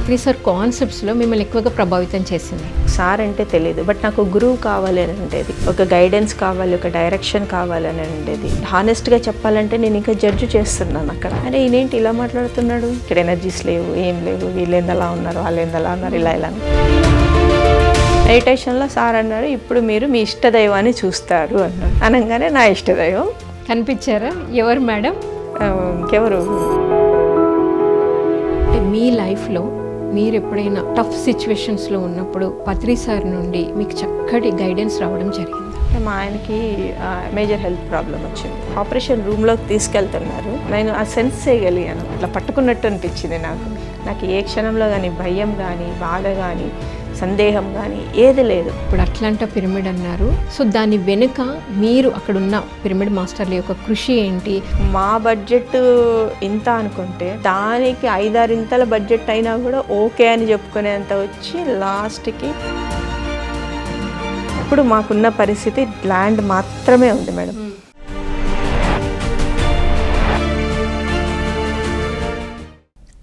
పత్రి sir కాన్సెప్ట్స్లో మిమ్మల్ని ఎక్కువగా ప్రభావితం చేసింది? సార్ అంటే తెలియదు, బట్ నాకు గురువు కావాలి అని ఉండేది, ఒక గైడెన్స్ కావాలి, ఒక డైరెక్షన్ కావాలి అని ఉండేది. హానెస్ట్గా చెప్పాలంటే నేను ఇంకా జడ్జి చేస్తున్నాను అక్కడ. అరే ఈయనేంటి ఇలా మాట్లాడుతున్నాడు, ఇక్కడ ఎనర్జీస్ లేవు, ఏం లేవు, వీళ్ళు ఎందలా ఉన్నారు, వాళ్ళు ఎందలా ఉన్నారు, ఇలా ఇలా. మెడిటేషన్లో సార్ అన్నారు, ఇప్పుడు మీరు మీ ఇష్టదైవాన్ని చూస్తారు అన్నారు. అనగానే నా ఇష్టదైవం కనిపించారా? ఎవరు మేడం? ఇంకెవరు? మీ లైఫ్లో మీరు ఎప్పుడైనా టఫ్ సిచ్యువేషన్స్లో ఉన్నప్పుడు పత్రి సార్ నుండి మీకు చక్కటి గైడెన్స్ రావడం జరిగింది? మా ఆయనకి మేజర్ హెల్త్ ప్రాబ్లం వచ్చింది. ఆపరేషన్ రూమ్లోకి తీసుకెళ్తున్నారు. నేను ఆ సెన్స్ చేయగలిగాను, ఇట్లా పట్టుకున్నట్టు అనిపించింది నాకు ఏ క్షణంలో కానీ భయం కానీ బాధ కానీ సందేహం కానీ ఏది లేదు. ఇప్పుడు అట్లాంటా పిరమిడ్ అన్నారు, సో దాని వెనుక మీరు అక్కడున్న పిరమిడ్ మాస్టర్ల యొక్క కృషి ఏంటి? మా బడ్జెట్ ఇంత అనుకుంటే దానికి 5-6 బడ్జెట్ అయినా కూడా ఓకే అని చెప్పుకునేంత వచ్చి లాస్ట్కి ఇప్పుడు మాకున్న పరిస్థితి ల్యాండ్ మాత్రమే ఉంది మేడం.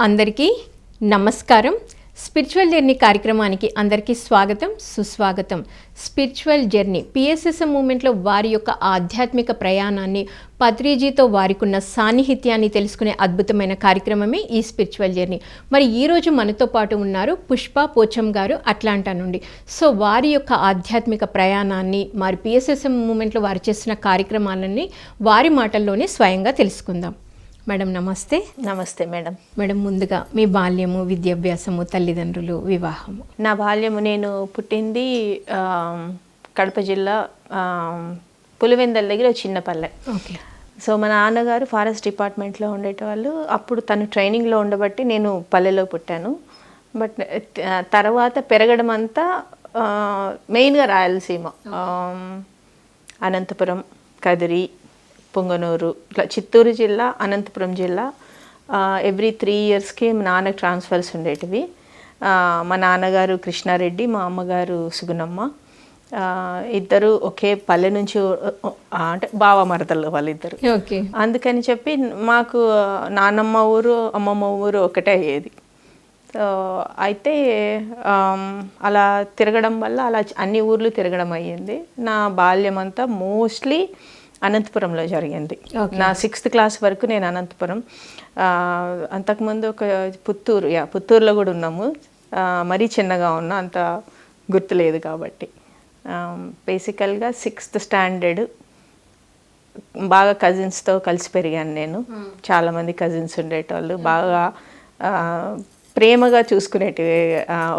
అందరికీ నమస్కారం. స్పిరిచువల్ జర్నీ కార్యక్రమానికి అందరికీ స్వాగతం, సుస్వాగతం. స్పిరిచువల్ జర్నీ పిఎస్ఎస్ఎం మూమెంట్లో వారి యొక్క ఆధ్యాత్మిక ప్రయాణాన్ని, పత్రిజీతో వారికున్న సాన్నిహిత్యాన్ని తెలుసుకునే అద్భుతమైన కార్యక్రమమే ఈ స్పిరిచువల్ జర్నీ. మరి ఈరోజు మనతో పాటు ఉన్నారు పుష్ప పోచం గారు, అట్లాంటా నుండి. సో వారి యొక్క ఆధ్యాత్మిక ప్రయాణాన్ని, మరి పిఎస్ఎస్ఎం మూమెంట్లో వారు చేసిన కార్యక్రమాలన్నీ వారి మాటల్లోనే స్వయంగా తెలుసుకుందాం. మేడం నమస్తే. నమస్తే మేడం. మేడం ముందుగా మీ బాల్యము, విద్యాభ్యాసము, తల్లిదండ్రులు, వివాహము. నా బాల్యము, నేను పుట్టింది కడప జిల్లా పులివెందల దగ్గర చిన్న పల్లె. ఓకే. సో మా నాన్నగారు ఫారెస్ట్ డిపార్ట్మెంట్లో ఉండేటవాళ్ళు. అప్పుడు తను ట్రైనింగ్లో ఉండబట్టి నేను పల్లెలో పుట్టాను. బట్ తర్వాత పెరగడం అంతా మెయిన్గా రాయలసీమ, అనంతపురం, కదిరి, పొంగనూరు, ఇట్లా చిత్తూరు జిల్లా, అనంతపురం జిల్లా. ఎవ్రీ 3 ఇయర్స్కి మా నాన్నకు ట్రాన్స్ఫర్స్ ఉండేటివి. మా నాన్నగారు కృష్ణారెడ్డి, మా అమ్మగారు సుగుణమ్మ. ఇద్దరు ఒకే పల్లె నుంచి, అంటే బావ మరదలు వాళ్ళిద్దరు. ఓకే. అందుకని చెప్పి మాకు నాన్నమ్మ ఊరు, అమ్మమ్మ ఊరు ఒకటే అయ్యేది. సో అయితే అలా తిరగడం వల్ల అలా అన్ని ఊర్లు తిరగడం అయ్యింది. నా బాల్యం అంతా మోస్ట్లీ అనంతపురంలో జరిగింది. నా 6th క్లాస్ వరకు నేను అనంతపురం. అంతకుముందు ఒక పుత్తూరులో కూడా ఉన్నాము. మరీ చిన్నగా ఉన్నా, అంత గుర్తులేదు కాబట్టి. బేసికల్గా 6th స్టాండర్డ్ బాగా కజిన్స్తో కలిసి పెరిగాను నేను. చాలామంది కజిన్స్ ఉండేటోళ్ళు, బాగా ప్రేమగా చూసుకునేటివి.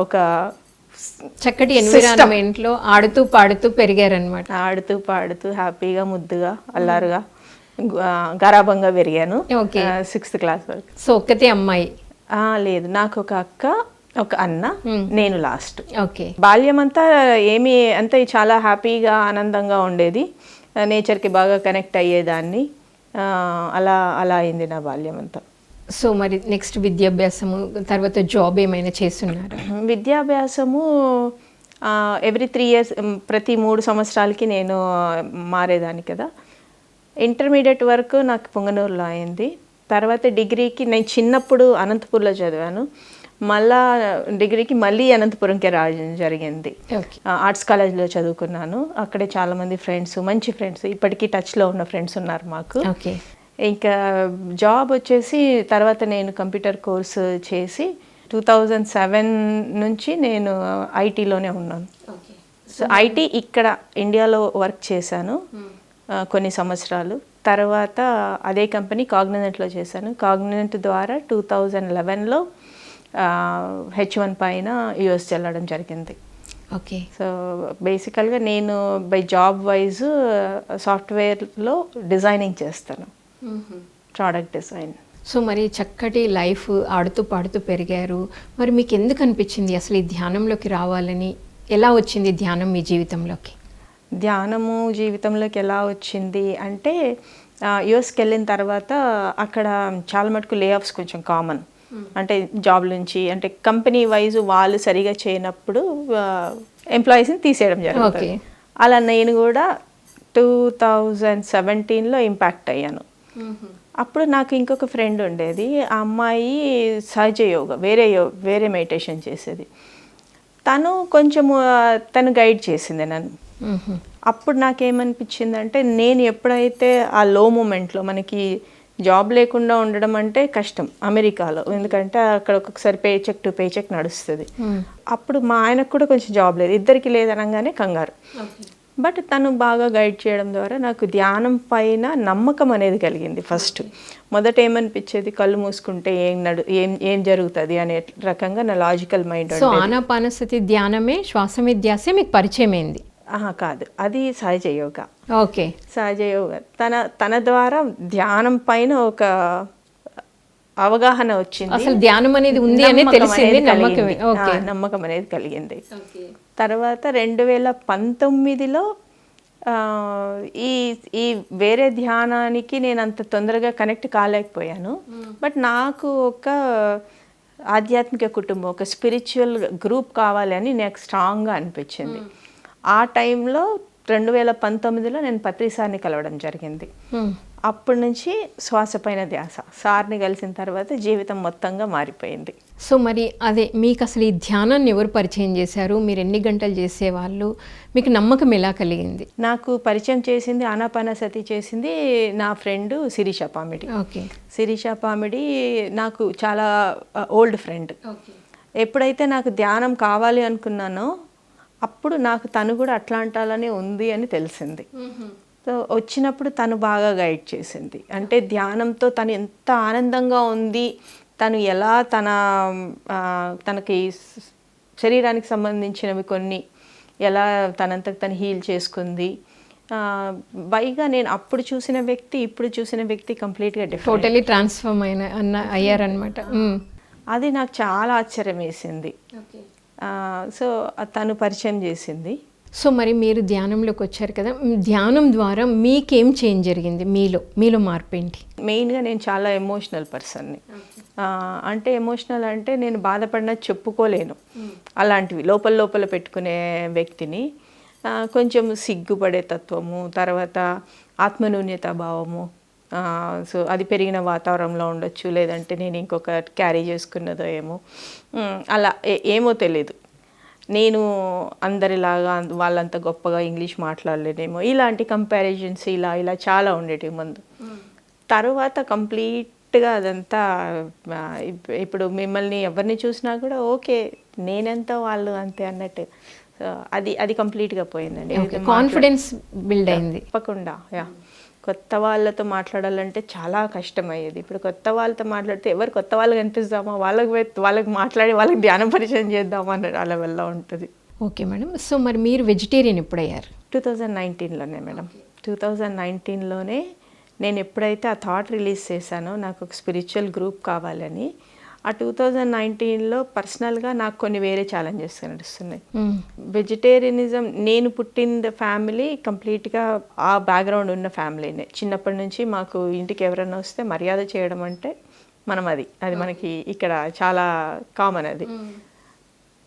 ఒక చక్కటి ఎన్విరాన్మెంట్లో ఆడుతూ పాడుతూ పెరిగారనమాట. ఆడుతూ పాడుతూ హ్యాపీగా, ముద్దుగా, అల్లారుగా, గారాబంగా పెరిగాను 6th క్లాస్ వరకు. సో ఒక్కతే అమ్మాయి? లేదు, నాకు ఒక అక్క, ఒక అన్న, నేను లాస్ట్. ఓకే. బాల్యం అంతా ఏమీ అంతా చాలా హ్యాపీగా, ఆనందంగా ఉండేది. నేచర్కి బాగా కనెక్ట్ అయ్యేదాన్ని. అలా అయింది నా బాల్యం అంతా. సో మరి నెక్స్ట్ విద్యాభ్యాసము, తర్వాత జాబ్ ఏమైనా చేస్తున్నారు? విద్యాభ్యాసము ఎవ్రీ 3 ఇయర్స్, ప్రతి 3 సంవత్సరాలకి నేను మారేదాన్ని కదా. ఇంటర్మీడియట్ వరకు నాకు పొంగనూరులో అయింది. తర్వాత డిగ్రీకి నేను చిన్నప్పుడు అనంతపూర్లో చదివాను. మళ్ళా డిగ్రీకి మళ్ళీ అనంతపురంకే రావడం జరిగింది. ఆర్ట్స్ కాలేజ్లో చదువుకున్నాను. అక్కడే చాలామంది ఫ్రెండ్స్, మంచి ఫ్రెండ్స్, ఇప్పటికీ టచ్లో ఉన్న ఫ్రెండ్స్ ఉన్నారు మాకు. ఓకే. ఇంకా జాబ్ వచ్చేసి తర్వాత నేను కంప్యూటర్ కోర్సు చేసి 2007 నుంచి నేను ఐటీలోనే ఉన్నాను. సో ఐటీ ఇక్కడ ఇండియాలో వర్క్ చేశాను కొన్ని సంవత్సరాలు. తర్వాత అదే కంపెనీ కాగ్నిజెంట్లో చేశాను. కాగ్నిజెంట్ ద్వారా 2011లో H1 పైన యూఎస్ వెళ్ళడం జరిగింది. ఓకే. సో బేసికల్గా నేను బై జాబ్ వైజ్ సాఫ్ట్వేర్లో డిజైనింగ్ చేస్తాను, ప్రోడక్ట్ డిజైన్. సో మరి చక్కటి లైఫ్, ఆడుతూ పాడుతూ పెరిగారు. మరి మీకు ఎందుకు అనిపించింది అసలు ఈ ధ్యానంలోకి రావాలని? ఎలా వచ్చింది ధ్యానం మీ జీవితంలోకి? ధ్యానము జీవితంలోకి ఎలా వచ్చింది అంటే, యూఎస్కి వెళ్ళిన తర్వాత అక్కడ చాలా మటుకు లే ఆఫ్స్ కొంచెం కామన్. అంటే జాబ్ నుంచి, అంటే కంపెనీ వైజ్ వాళ్ళు సరిగా చేయనప్పుడు ఎంప్లాయీస్ని తీసేయడం జరుగుతుంది. అలా నేను కూడా 2017లో ఇంపాక్ట్ అయ్యాను. అప్పుడు నాకు ఇంకొక ఫ్రెండ్ ఉండేది, ఆ అమ్మాయి సహజ యోగా వేరే మెడిటేషన్ చేసేది. తను కొంచెము తను గైడ్ చేసింది నన్ను. అప్పుడు నాకేమనిపించిందంటే, నేను ఎప్పుడైతే ఆ లో మూమెంట్లో, మనకి జాబ్ లేకుండా ఉండడం అంటే కష్టం అమెరికాలో, ఎందుకంటే అక్కడ ఒక్కొక్కసారి pay cheque to pay cheque నడుస్తుంది. అప్పుడు మా ఆయనకు కూడా కొంచెం జాబ్ లేదు, ఇద్దరికి లేదనగానే కంగారు. బట్ తను బాగా గైడ్ చేయడం ద్వారా నాకు ధ్యానం పైన నమ్మకం అనేది కలిగింది. ఫస్ట్ మొదట ఏమనిపించేది, కళ్ళు మూసుకుంటే ఏం జరుగుతుంది అనే రకంగా నా లాజికల్ మైండ్. సో ఆనాపానసతి ధ్యానమే, శ్వాస మీద ధ్యాసే మీకు పరిచయం అయింది? కాదు, అది సహజ యోగా. ఓకే, సహజ యోగా తన ద్వారా ధ్యానం పైన ఒక అవగాహన వచ్చింది. అసలు ధ్యానం అనేది ఉంది అనేది తెలిసింది, నమ్మకం అనేది కలిగింది. తర్వాత 2019లో ఈ వేరే ధ్యానానికి నేను అంత తొందరగా కనెక్ట్ కాలేకపోయాను. బట్ నాకు ఒక ఆధ్యాత్మిక కుటుంబం, ఒక స్పిరిచువల్ గ్రూప్ కావాలని నాకు స్ట్రాంగ్గా అనిపించింది. ఆ టైంలో 2019లో నేను పత్రి సార్ని కలవడం జరిగింది. అప్పటి నుంచి శ్వాస పైన ధ్యాస. సార్ని కలిసిన తర్వాత జీవితం మొత్తంగా మారిపోయింది. సో మరి అదే మీకు అసలు ఈ ధ్యానాన్ని ఎవరు పరిచయం చేశారు? మీరు ఎన్ని గంటలు చేసేవాళ్ళు? మీకు నమ్మకం ఎలా కలిగింది? నాకు పరిచయం చేసింది, ఆనాపానసతి చేసింది నా ఫ్రెండ్ శిరీష పామిడి. ఓకే, శిరీష పామిడి నాకు చాలా ఓల్డ్ ఫ్రెండ్. ఎప్పుడైతే నాకు ధ్యానం కావాలి అనుకున్నానో అప్పుడు నాకు తను కూడా అట్లాంటాలనే ఉంది అని తెలిసింది. సో వచ్చినప్పుడు తను బాగా గైడ్ చేసింది. అంటే ధ్యానంతో తను ఎంత ఆనందంగా ఉంది, తను ఎలా తనకి శరీరానికి సంబంధించినవి కొన్ని ఎలా తనంతకు తను హీల్ చేసుకుంది. పైగా నేను అప్పుడు చూసిన వ్యక్తి ఇప్పుడు చూసిన వ్యక్తి కంప్లీట్గా డిఫరెంట్, టోటలీ ట్రాన్స్ఫార్మ్ అయ్యారనమాట. అది నాకు చాలా ఆశ్చర్యం వేసింది. సో తను పరిచయం చేసింది. సో మరి మీరు ధ్యానంలోకి వచ్చారు కదా, ధ్యానం ద్వారా మీకేం చేంజ్ జరిగింది? మీలో మార్పు ఏంటి? మెయిన్గా నేను చాలా ఎమోషనల్ పర్సన్ని. అంటే ఎమోషనల్ అంటే నేను బాధపడినా చెప్పుకోలేను, అలాంటివి లోపల పెట్టుకునే వ్యక్తిని. కొంచెం సిగ్గుపడే తత్వము, తర్వాత ఆత్మన్యూన్యతా భావము. సో అది పెరిగిన వాతావరణంలో ఉండొచ్చు, లేదంటే నేను ఇంకొక క్యారీ చేసుకున్నదో ఏమో, అలా ఏమో తెలీదు. నేను అందరిలాగా వాళ్ళంత గొప్పగా ఇంగ్లీష్ మాట్లాడలేనేమో, ఇలాంటి కంపారిజన్స్ ఇలా చాలా ఉండేటివి ముందు. తర్వాత కంప్లీట్గా అదంతా ఇప్పుడు మిమ్మల్ని ఎవరిని చూసినా కూడా ఓకే నేనెంత వాళ్ళు అంతే అన్నట్టు. అది కంప్లీట్గా పోయిందండి. కాన్ఫిడెన్స్ బిల్డ్ అయింది. తప్పకుండా. కొత్త వాళ్ళతో మాట్లాడాలంటే చాలా కష్టమయ్యేది. ఇప్పుడు కొత్త వాళ్ళతో మాట్లాడితే ఎవరు కొత్త వాళ్ళకి కనిపిస్తామో వాళ్ళకి మాట్లాడి వాళ్ళకి ధ్యానం పరిచయం చేద్దామా అన్న అలా వెళ్ళ ఉంటుంది. Okay madam. సో మరి మీరు వెజిటేరియన్ ఎప్పుడయ్యారు? 2019లోనే మేడం. 2019లోనే నేను ఎప్పుడైతే ఆ థాట్ రిలీజ్ చేశానో నాకు ఒక స్పిరిచువల్ గ్రూప్ కావాలని, ఆ 2019లో పర్సనల్గా నాకు కొన్ని వేరే ఛాలెంజెస్ నడుస్తున్నాయి. వెజిటేరియనిజం, నేను పుట్టిన ఫ్యామిలీ కంప్లీట్గా ఆ బ్యాక్గ్రౌండ్ ఉన్న ఫ్యామిలీనే. చిన్నప్పటి నుంచి మాకు ఇంటికి ఎవరైనా వస్తే మర్యాద చేయడం అంటే అది మనకి ఇక్కడ చాలా కామన్. అది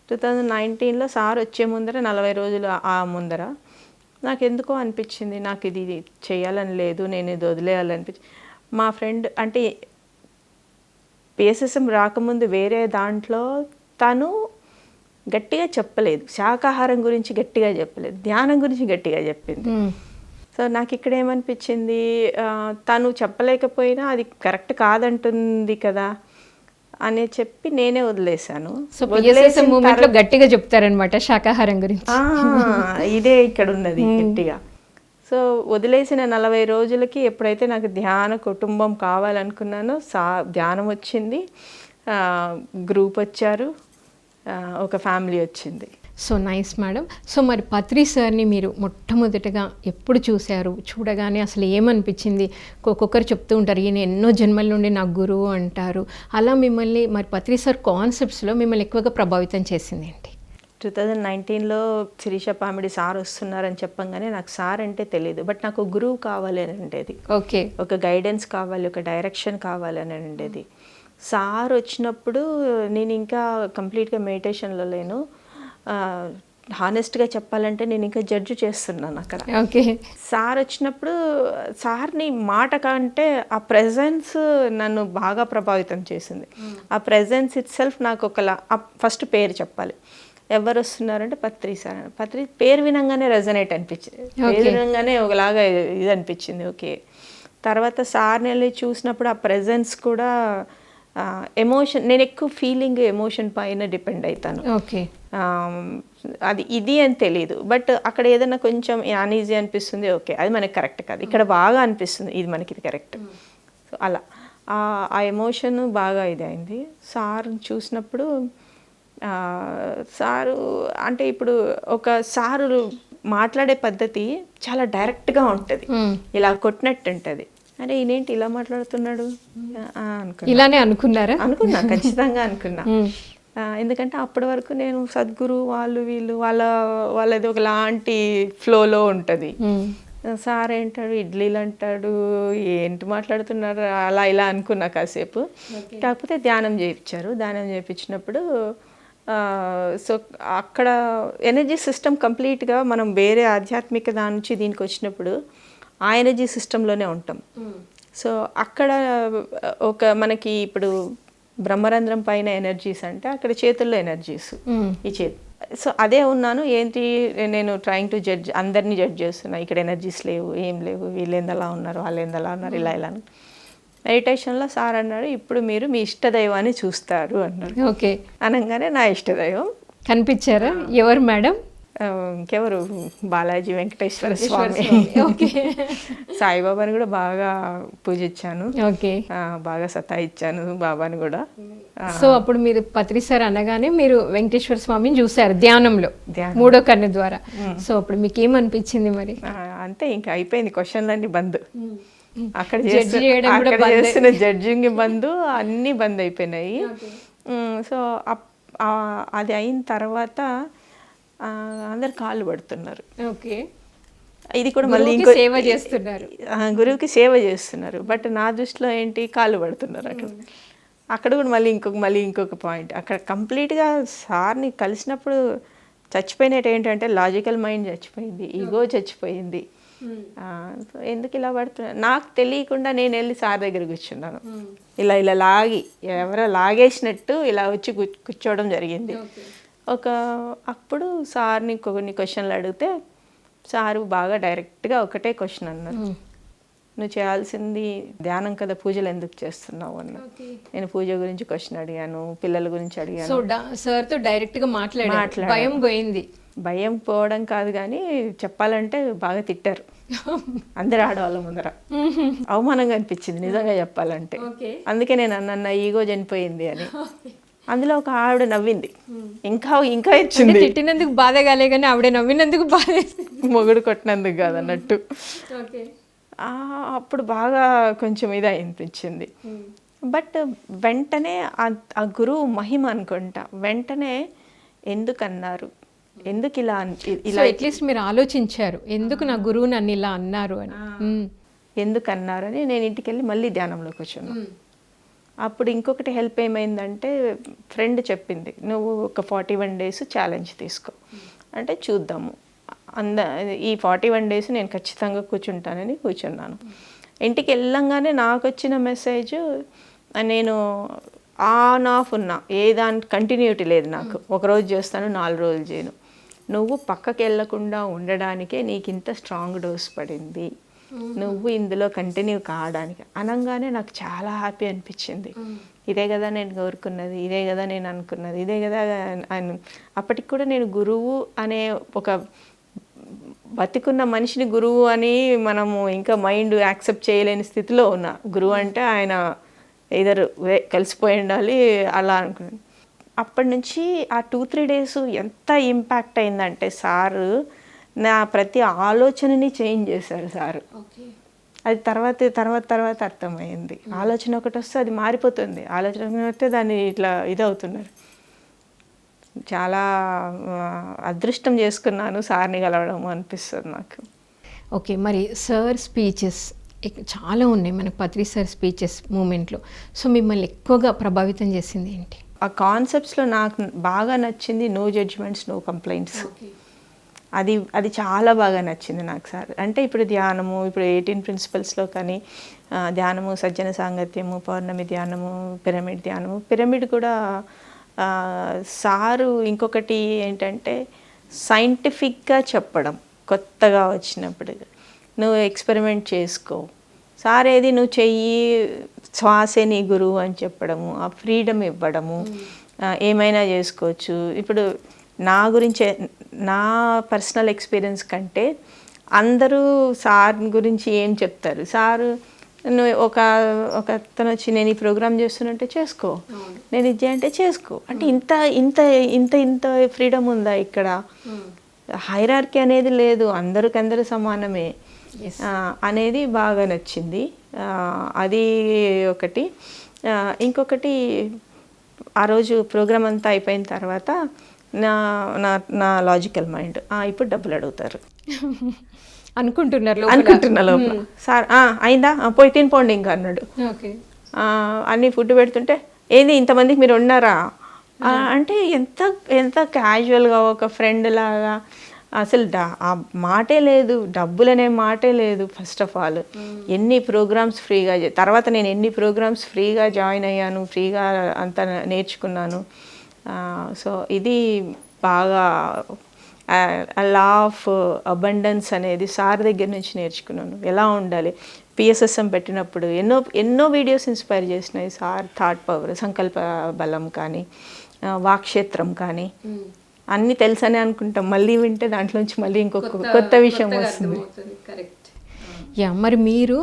2019లో సార్ వచ్చే ముందర 40 రోజులు ఆ ముందర నాకు ఎందుకో అనిపించింది, నాకు ఇది చేయాలని లేదు, నేను ఇది వదిలేయాలనిపించింది. మా ఫ్రెండ్ అంటే పిఎస్ఎస్ఎం రాకముందు వేరే దాంట్లో తను గట్టిగా చెప్పలేదు, శాకాహారం గురించి గట్టిగా చెప్పలేదు, ధ్యానం గురించి గట్టిగా చెప్పింది. సో నాకు ఇక్కడ ఏమనిపించింది, తను చెప్పలేకపోయినా అది కరెక్ట్ కాదంటుంది కదా అని చెప్పి నేనే వదిలేశాను. సో గట్టిగా చెప్తారనమాట శాకాహారం గురించి. ఇదే ఇక్కడ ఉన్నది గట్టిగా. సో వదిలేసిన 40 రోజులకి ఎప్పుడైతే నాకు ధ్యాన కుటుంబం కావాలనుకున్నానో ధ్యానం వచ్చింది, గ్రూప్ వచ్చారు, ఒక ఫ్యామిలీ వచ్చింది. So nice madam. సో మరి పత్రి సార్ని మీరు మొట్టమొదటిగా ఎప్పుడు చూశారు? చూడగానే అసలు ఏమనిపించింది? ఒక్కొక్కరు చెప్తూ ఉంటారు ఈయన ఎన్నో జన్మల నుండి నాకు గురువు అంటారు. అలా మిమ్మల్ని మరి పత్రి సార్ కాన్సెప్ట్స్లో మిమ్మల్ని ఎక్కువగా ప్రభావితం చేసింది ఏంటి? 2019లో శిరీష పామిడి సార్ వస్తున్నారని చెప్పంగానే నాకు సార్ అంటే తెలియదు, బట్ నాకు గురువు కావాలి అని ఉండేది. ఓకే, ఒక గైడెన్స్ కావాలి, ఒక డైరెక్షన్ కావాలి అని ఉండేది. సార్ వచ్చినప్పుడు నేను ఇంకా కంప్లీట్గా మెడిటేషన్లో లేను, హానెస్ట్గా చెప్పాలంటే నేను ఇంకా జడ్జి చేస్తున్నాను అక్కడ. ఓకే. సార్ వచ్చినప్పుడు సార్ని మాట కంటే ఆ ప్రెజెన్స్ నన్ను బాగా ప్రభావితం చేసింది. ఆ ప్రెజెన్స్ ఇట్ సెల్ఫ్ నాకు ఒకలా ఫస్ట్ పేరు చెప్పాలి. ఎవరు వస్తున్నారంటే పత్రి సార్. పత్రి పేరు వినంగానే రెజనేట్ అనిపించింది, పేరు వినంగానే ఒకలాగా ఇది అనిపించింది. ఓకే. తర్వాత సార్ని వెళ్ళి చూసినప్పుడు ఆ ప్రెజెన్స్ కూడా ఎమోషన్, నేను ఎక్కువ ఫీలింగ్ ఎమోషన్ పైన డిపెండ్ అవుతాను. ఓకే. అది ఇది అని తెలియదు, బట్ అక్కడ ఏదైనా కొంచెం అన్ఈజీ అనిపిస్తుంది, ఓకే అది మనకి కరెక్ట్ కాదు, ఇక్కడ బాగా అనిపిస్తుంది ఇది మనకి ఇది కరెక్ట్. సో అలా ఆ ఎమోషన్ బాగా ఇది అయింది. సార్ చూసినప్పుడు సారు అంటే ఇప్పుడు ఒక సారు మాట్లాడే పద్ధతి చాలా డైరెక్ట్గా ఉంటుంది, ఇలా కొట్టినట్టు ఉంటుంది. అరే ఈయనేంటి ఇలా మాట్లాడుతున్నాడు అనుకున్నా. ఇలానే అనుకున్నారా? అనుకున్నా, ఖచ్చితంగా అనుకున్నా. ఎందుకంటే అప్పటి వరకు నేను సద్గురు వాళ్ళు వీళ్ళు వాళ్ళది ఒకలాంటి ఫ్లోలో ఉంటుంది. సార్ ఏంటాడు ఇడ్లీలు అంటాడు, ఏంటి మాట్లాడుతున్నారు అలా ఇలా అనుకున్నా కాసేపు. కాకపోతే ధ్యానం చేయించారు. ధ్యానం చేయించినప్పుడు సో అక్కడ ఎనర్జీ సిస్టమ్ కంప్లీట్గా మనం వేరే ఆధ్యాత్మిక దాని నుంచి దీనికి వచ్చినప్పుడు ఆ ఎనర్జీ సిస్టంలోనే ఉంటాం. సో అక్కడ ఒక మనకి ఇప్పుడు బ్రహ్మరంధ్రం పైన ఎనర్జీస్ అంటే అక్కడ చేతుల్లో ఎనర్జీస్, ఈ చేతి. సో అదే ఉన్నాను. ఏంటి నేను ట్రయింగ్ టు జడ్జ్, అందరినీ జడ్జ్ చేస్తున్నా, ఇక్కడ ఎనర్జీస్ లేవు, ఏం లేవు, వీళ్ళు ఏందలా ఉన్నారు, వాళ్ళు ఏందలా ఉన్నారు, ఇలా ఇలా. మెడిటేషన్లో సార్ అన్నాడు ఇప్పుడు మీరు మీ ఇష్టదైవాన్ని చూస్తారు అన్నాడు. ఓకే. అనగానే నా ఇష్టదైవం కనిపించారా? ఎవరు మేడం? ఇంకెవరు, బాలాజీ వెంకటేశ్వర స్వామి. ఓకే. సాయిబాబాని కూడా బాగా పూజించాను. ఓకే. బాగా సతాయిచ్చాను బాబాని కూడా. సో అప్పుడు మీరు పత్రి సార్ అనగానే మీరు వెంకటేశ్వర స్వామిని చూసారు ధ్యానంలో, మూడో కన్ను ద్వారా. సో అప్పుడు మీకు ఏమనిపించింది మరి? అంతే, ఇంకా అయిపోయింది, క్వశ్చన్లన్నీ బంద్. అక్కడ చేస్తున్న జడ్జింగ్ బంద్, అన్నీ బంద్ అయిపోయినాయి. సో అది అయిన తర్వాత అందరు కాళ్ళు పడుతున్నారు. ఓకే. ఇది కూడా మళ్ళీ ఇంకో సేవ చేస్తున్నారు, గురువుకి సేవ చేస్తున్నారు. బట్ నా దృష్టిలో ఏంటి, కాళ్ళు పడుతున్నారు అక్కడ కూడా మళ్ళీ ఇంకొక పాయింట్. అక్కడ కంప్లీట్గా సార్ని కలిసినప్పుడు చచ్చిపోయినట్టు ఏంటంటే లాజికల్ మైండ్ చచ్చిపోయింది, ఈగో చచ్చిపోయింది. ఎందుకు ఇలా పడుతున్నా నాకు తెలియకుండా నేను వెళ్ళి సార్ దగ్గర కూర్చున్నాను. ఇలా ఇలా లాగి ఎవరో లాగేసినట్టు ఇలా వచ్చి కూర్చోవడం జరిగింది. అప్పుడు సార్ని కొన్ని క్వశ్చన్లు అడిగితే సారు బాగా డైరెక్ట్గా ఒకటే క్వశ్చన్ అన్నారు, నువ్వు చేయాల్సింది ధ్యానం కదా, పూజలు ఎందుకు చేస్తున్నావు అన్నా. నేను పూజ గురించి క్వశ్చన్ అడిగాను, పిల్లల గురించి అడిగాను. సో సార్తో డైరెక్ట్గా మాట్లాడారు. భయం పోయింది? భయం పోవడం కాదు కానీ చెప్పాలంటే బాగా తిట్టారు అందరు ఆడవాళ్ళ ముందర. అవమానంగా అనిపించింది నిజంగా చెప్పాలంటే. అందుకే నేను అన్న ఈగో చనిపోయింది అని. అందులో ఒక ఆవిడ నవ్వింది, ఇంకా ఇచ్చింది. తిట్టినందుకు బాధ కాలే కానీ ఆవిడ నవ్వినందుకు బాధ, మొగుడు కొట్టినందుకు కాదన్నట్టు. అప్పుడు బాగా కొంచెం ఇది అనిపించింది. బట్ వెంటనే ఆ గురువు మహిమ అనుకుంటా, వెంటనే ఎందుకన్నారు, ఎందుకు ఇలా అట్లీస్ట్ మీరు ఆలోచించారు ఎందుకు నా గురువు నన్ను ఇలా అన్నారు అని. ఎందుకు అన్నారని నేను ఇంటికి వెళ్ళి మళ్ళీ ధ్యానంలోకి వచ్చాను. అప్పుడు ఇంకొకటి హెల్ప్ ఏమైందంటే ఫ్రెండ్ చెప్పింది, నువ్వు ఒక 41 days ఛాలెంజ్ తీసుకో అంటే చూద్దాము. ఈ 41 days నేను ఖచ్చితంగా కూర్చుంటానని కూర్చున్నాను. ఇంటికి వెళ్ళంగానే నాకు వచ్చిన మెసేజ్, నేను ఆన్ ఆఫ్ ఉన్నా, ఏ దాని కంటిన్యూటీ లేదు నాకు. ఒకరోజు చేస్తాను, 4 రోజులు చేయను. నువ్వు పక్కకి వెళ్ళకుండా ఉండడానికే నీకు ఇంత స్ట్రాంగ్ డోస్ పడింది, నువ్వు ఇందులో కంటిన్యూ కావడానికి అనగానే నాకు చాలా హ్యాపీ అనిపించింది. ఇదే కదా నేను కోరుకున్నది, ఇదే కదా నేను అనుకున్నది, ఇదే కదా. అప్పటికి కూడా నేను గురువు అనే ఒక బతికున్న మనిషిని గురువు అని మనము ఇంకా మైండ్ యాక్సెప్ట్ చేయలేని స్థితిలో ఉన్నా. గురువు అంటే ఆయన ఇద్దరు కలిసిపోయి ఉండాలి అలా అనుకున్నాను. అప్పటి నుంచి ఆ 2-3 days ఎంత ఇంపాక్ట్ అయిందంటే సారు నా ప్రతి ఆలోచనని చేంజ్ చేశారు సారు. అది తర్వాత అర్థమైంది. ఆలోచన ఒకటి వస్తే అది మారిపోతుంది, ఆలోచన వస్తే దాన్ని ఇట్లా ఇదవుతున్నారు. చాలా అదృష్టం చేసుకున్నాను సార్ని కలవడం అనిపిస్తుంది నాకు. ఓకే. మరి సార్ స్పీచెస్ చాలా ఉన్నాయి మనకు, పత్రి సార్ స్పీచెస్ మూమెంట్లో. సో మిమ్మల్ని ఎక్కువగా ప్రభావితం చేసింది ఏంటి? ఆ కాన్సెప్ట్స్లో నాకు బాగా నచ్చింది నో జడ్జ్మెంట్స్, నో కంప్లైంట్స్. అది చాలా బాగా నచ్చింది నాకు సార్. అంటే ఇప్పుడు ధ్యానము, ఇప్పుడు 18 ప్రిన్సిపల్స్లో కానీ ధ్యానము, సజ్జన సాంగత్యము, పౌర్ణమి ధ్యానము, పిరమిడ్ ధ్యానము. పిరమిడ్ కూడా సారు ఇంకొకటి ఏంటంటే సైంటిఫిక్గా చెప్పడం, కొత్తగా వచ్చినప్పుడు నువ్వు ఎక్స్పెరిమెంట్ చేసుకో, సార్ ఏది నువ్వు చెయ్యి, శ్వాసే నీ గురువు అని చెప్పడము, ఆ ఫ్రీడమ్ ఇవ్వడము, ఏమైనా చేసుకోవచ్చు. ఇప్పుడు నా గురించే, నా పర్సనల్ ఎక్స్పీరియన్స్ కంటే అందరూ సార్ గురించి ఏం చెప్తారు, సారు నువ్వు ఒకతను వచ్చి నేను ఈ ప్రోగ్రామ్ చేస్తున్నట్టే చేసుకో, నేను ఇది అంటే చేసుకో అంటే ఇంత ఇంత ఇంత ఇంత ఫ్రీడమ్ ఉందా ఇక్కడ? హైరార్కీ అనేది లేదు, అందరికందరూ సమానమే అనేది బాగా నచ్చింది. అది ఒకటి. ఇంకొకటి, ఆ రోజు ప్రోగ్రామ్ అంతా అయిపోయిన తర్వాత నా నా నా లాజికల్ మైండ్ ఇప్పుడు డబ్బులు అడుగుతారు అనుకుంటున్నా లోపల. సార్ అయిందా, పోయి తినిపోండి ఇంకా అన్నాడు. అన్నీ ఫుడ్ పెడుతుంటే ఏంది ఇంతమందికి మీరు ఉన్నారా అంటే ఎంత ఎంత క్యాజువల్గా ఒక ఫ్రెండ్ లాగా, అసలు ఆ మాటే లేదు, డబ్బులనే మాటే లేదు. ఫస్ట్ ఆఫ్ ఆల్ ఎన్ని ప్రోగ్రామ్స్ ఫ్రీగా, తర్వాత నేను ఎన్ని ప్రోగ్రామ్స్ ఫ్రీగా జాయిన్ అయ్యాను, ఫ్రీగా అంతా నేర్చుకున్నాను. సో ఇది బాగా లా ఆఫ్ అబండెన్స్ అనేది సార్ దగ్గర నుంచి నేర్చుకున్నాను. ఎలా ఉండాలి, పిఎస్ఎస్ఎం పెట్టినప్పుడు ఎన్నో వీడియోస్ ఇన్స్పైర్ చేసినాయి సార్. థాట్ పవర్, సంకల్ప బలం కానీ, వాక్క్షేత్రం కానీ అన్నీ తెలుసనే అనుకుంటాం, మళ్ళీ వింటే దాంట్లోంచి మళ్ళీ ఇంకొక కొత్త విషయం వస్తుంది. యా, మరి మీరు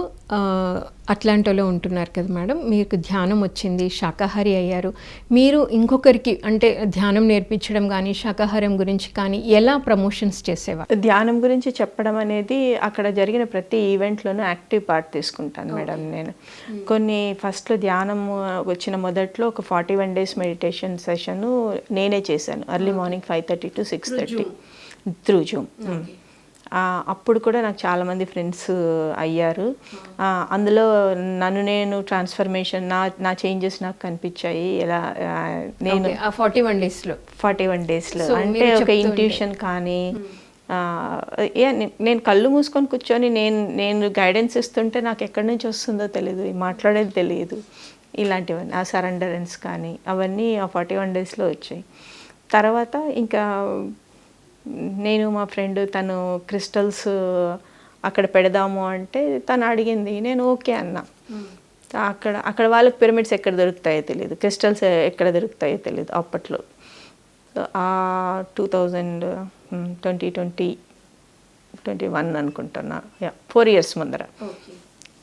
అట్లాంటిలో ఉంటున్నారు కదా మేడం, మీకు ధ్యానం వచ్చింది, శాకాహారి అయ్యారు. మీరు ఇంకొకరికి అంటే ధ్యానం నేర్పించడం కానీ, శాకాహారం గురించి కానీ ఎలా ప్రమోషన్స్ చేసేవారు? ధ్యానం గురించి చెప్పడం అనేది అక్కడ జరిగిన ప్రతి ఈవెంట్లోనూ యాక్టివ్ పార్ట్ తీసుకుంటాను మేడం నేను. కొన్ని ఫస్ట్లో ధ్యానం వచ్చిన మొదట్లో ఒక 41 days మెడిటేషన్ సెషన్ నేనే చేశాను. Early morning 5:30 to 6:30 through Zoom. అప్పుడు కూడా నాకు చాలామంది ఫ్రెండ్స్ అయ్యారు. అందులో నన్ను నేను ట్రాన్స్ఫర్మేషన్, నా చేంజెస్ నాకు కనిపించాయి. ఎలా నేను 41 daysలో అంటే ఒక ఇంట్యూషన్ కానీ, నేను కళ్ళు మూసుకొని కూర్చొని నేను గైడెన్స్ ఇస్తుంటే నాకు ఎక్కడి నుంచి వస్తుందో తెలియదు, మాట్లాడేది తెలియదు. ఇలాంటివన్నీ, ఆ సరెండరెన్స్ కానీ అవన్నీ ఆ 41 daysలో వచ్చాయి. తర్వాత ఇంకా నేను మా ఫ్రెండ్ తను క్రిస్టల్స్ అక్కడ పెడదాము అంటే తను అడిగింది, నేను ఓకే అన్నా. అక్కడ వాళ్ళకి పిరమిడ్స్ ఎక్కడ దొరుకుతాయో తెలియదు, క్రిస్టల్స్ ఎక్కడ దొరుకుతాయో తెలియదు అప్పట్లో. ఆ 2021 అనుకుంటున్నా, 4 years ముందర.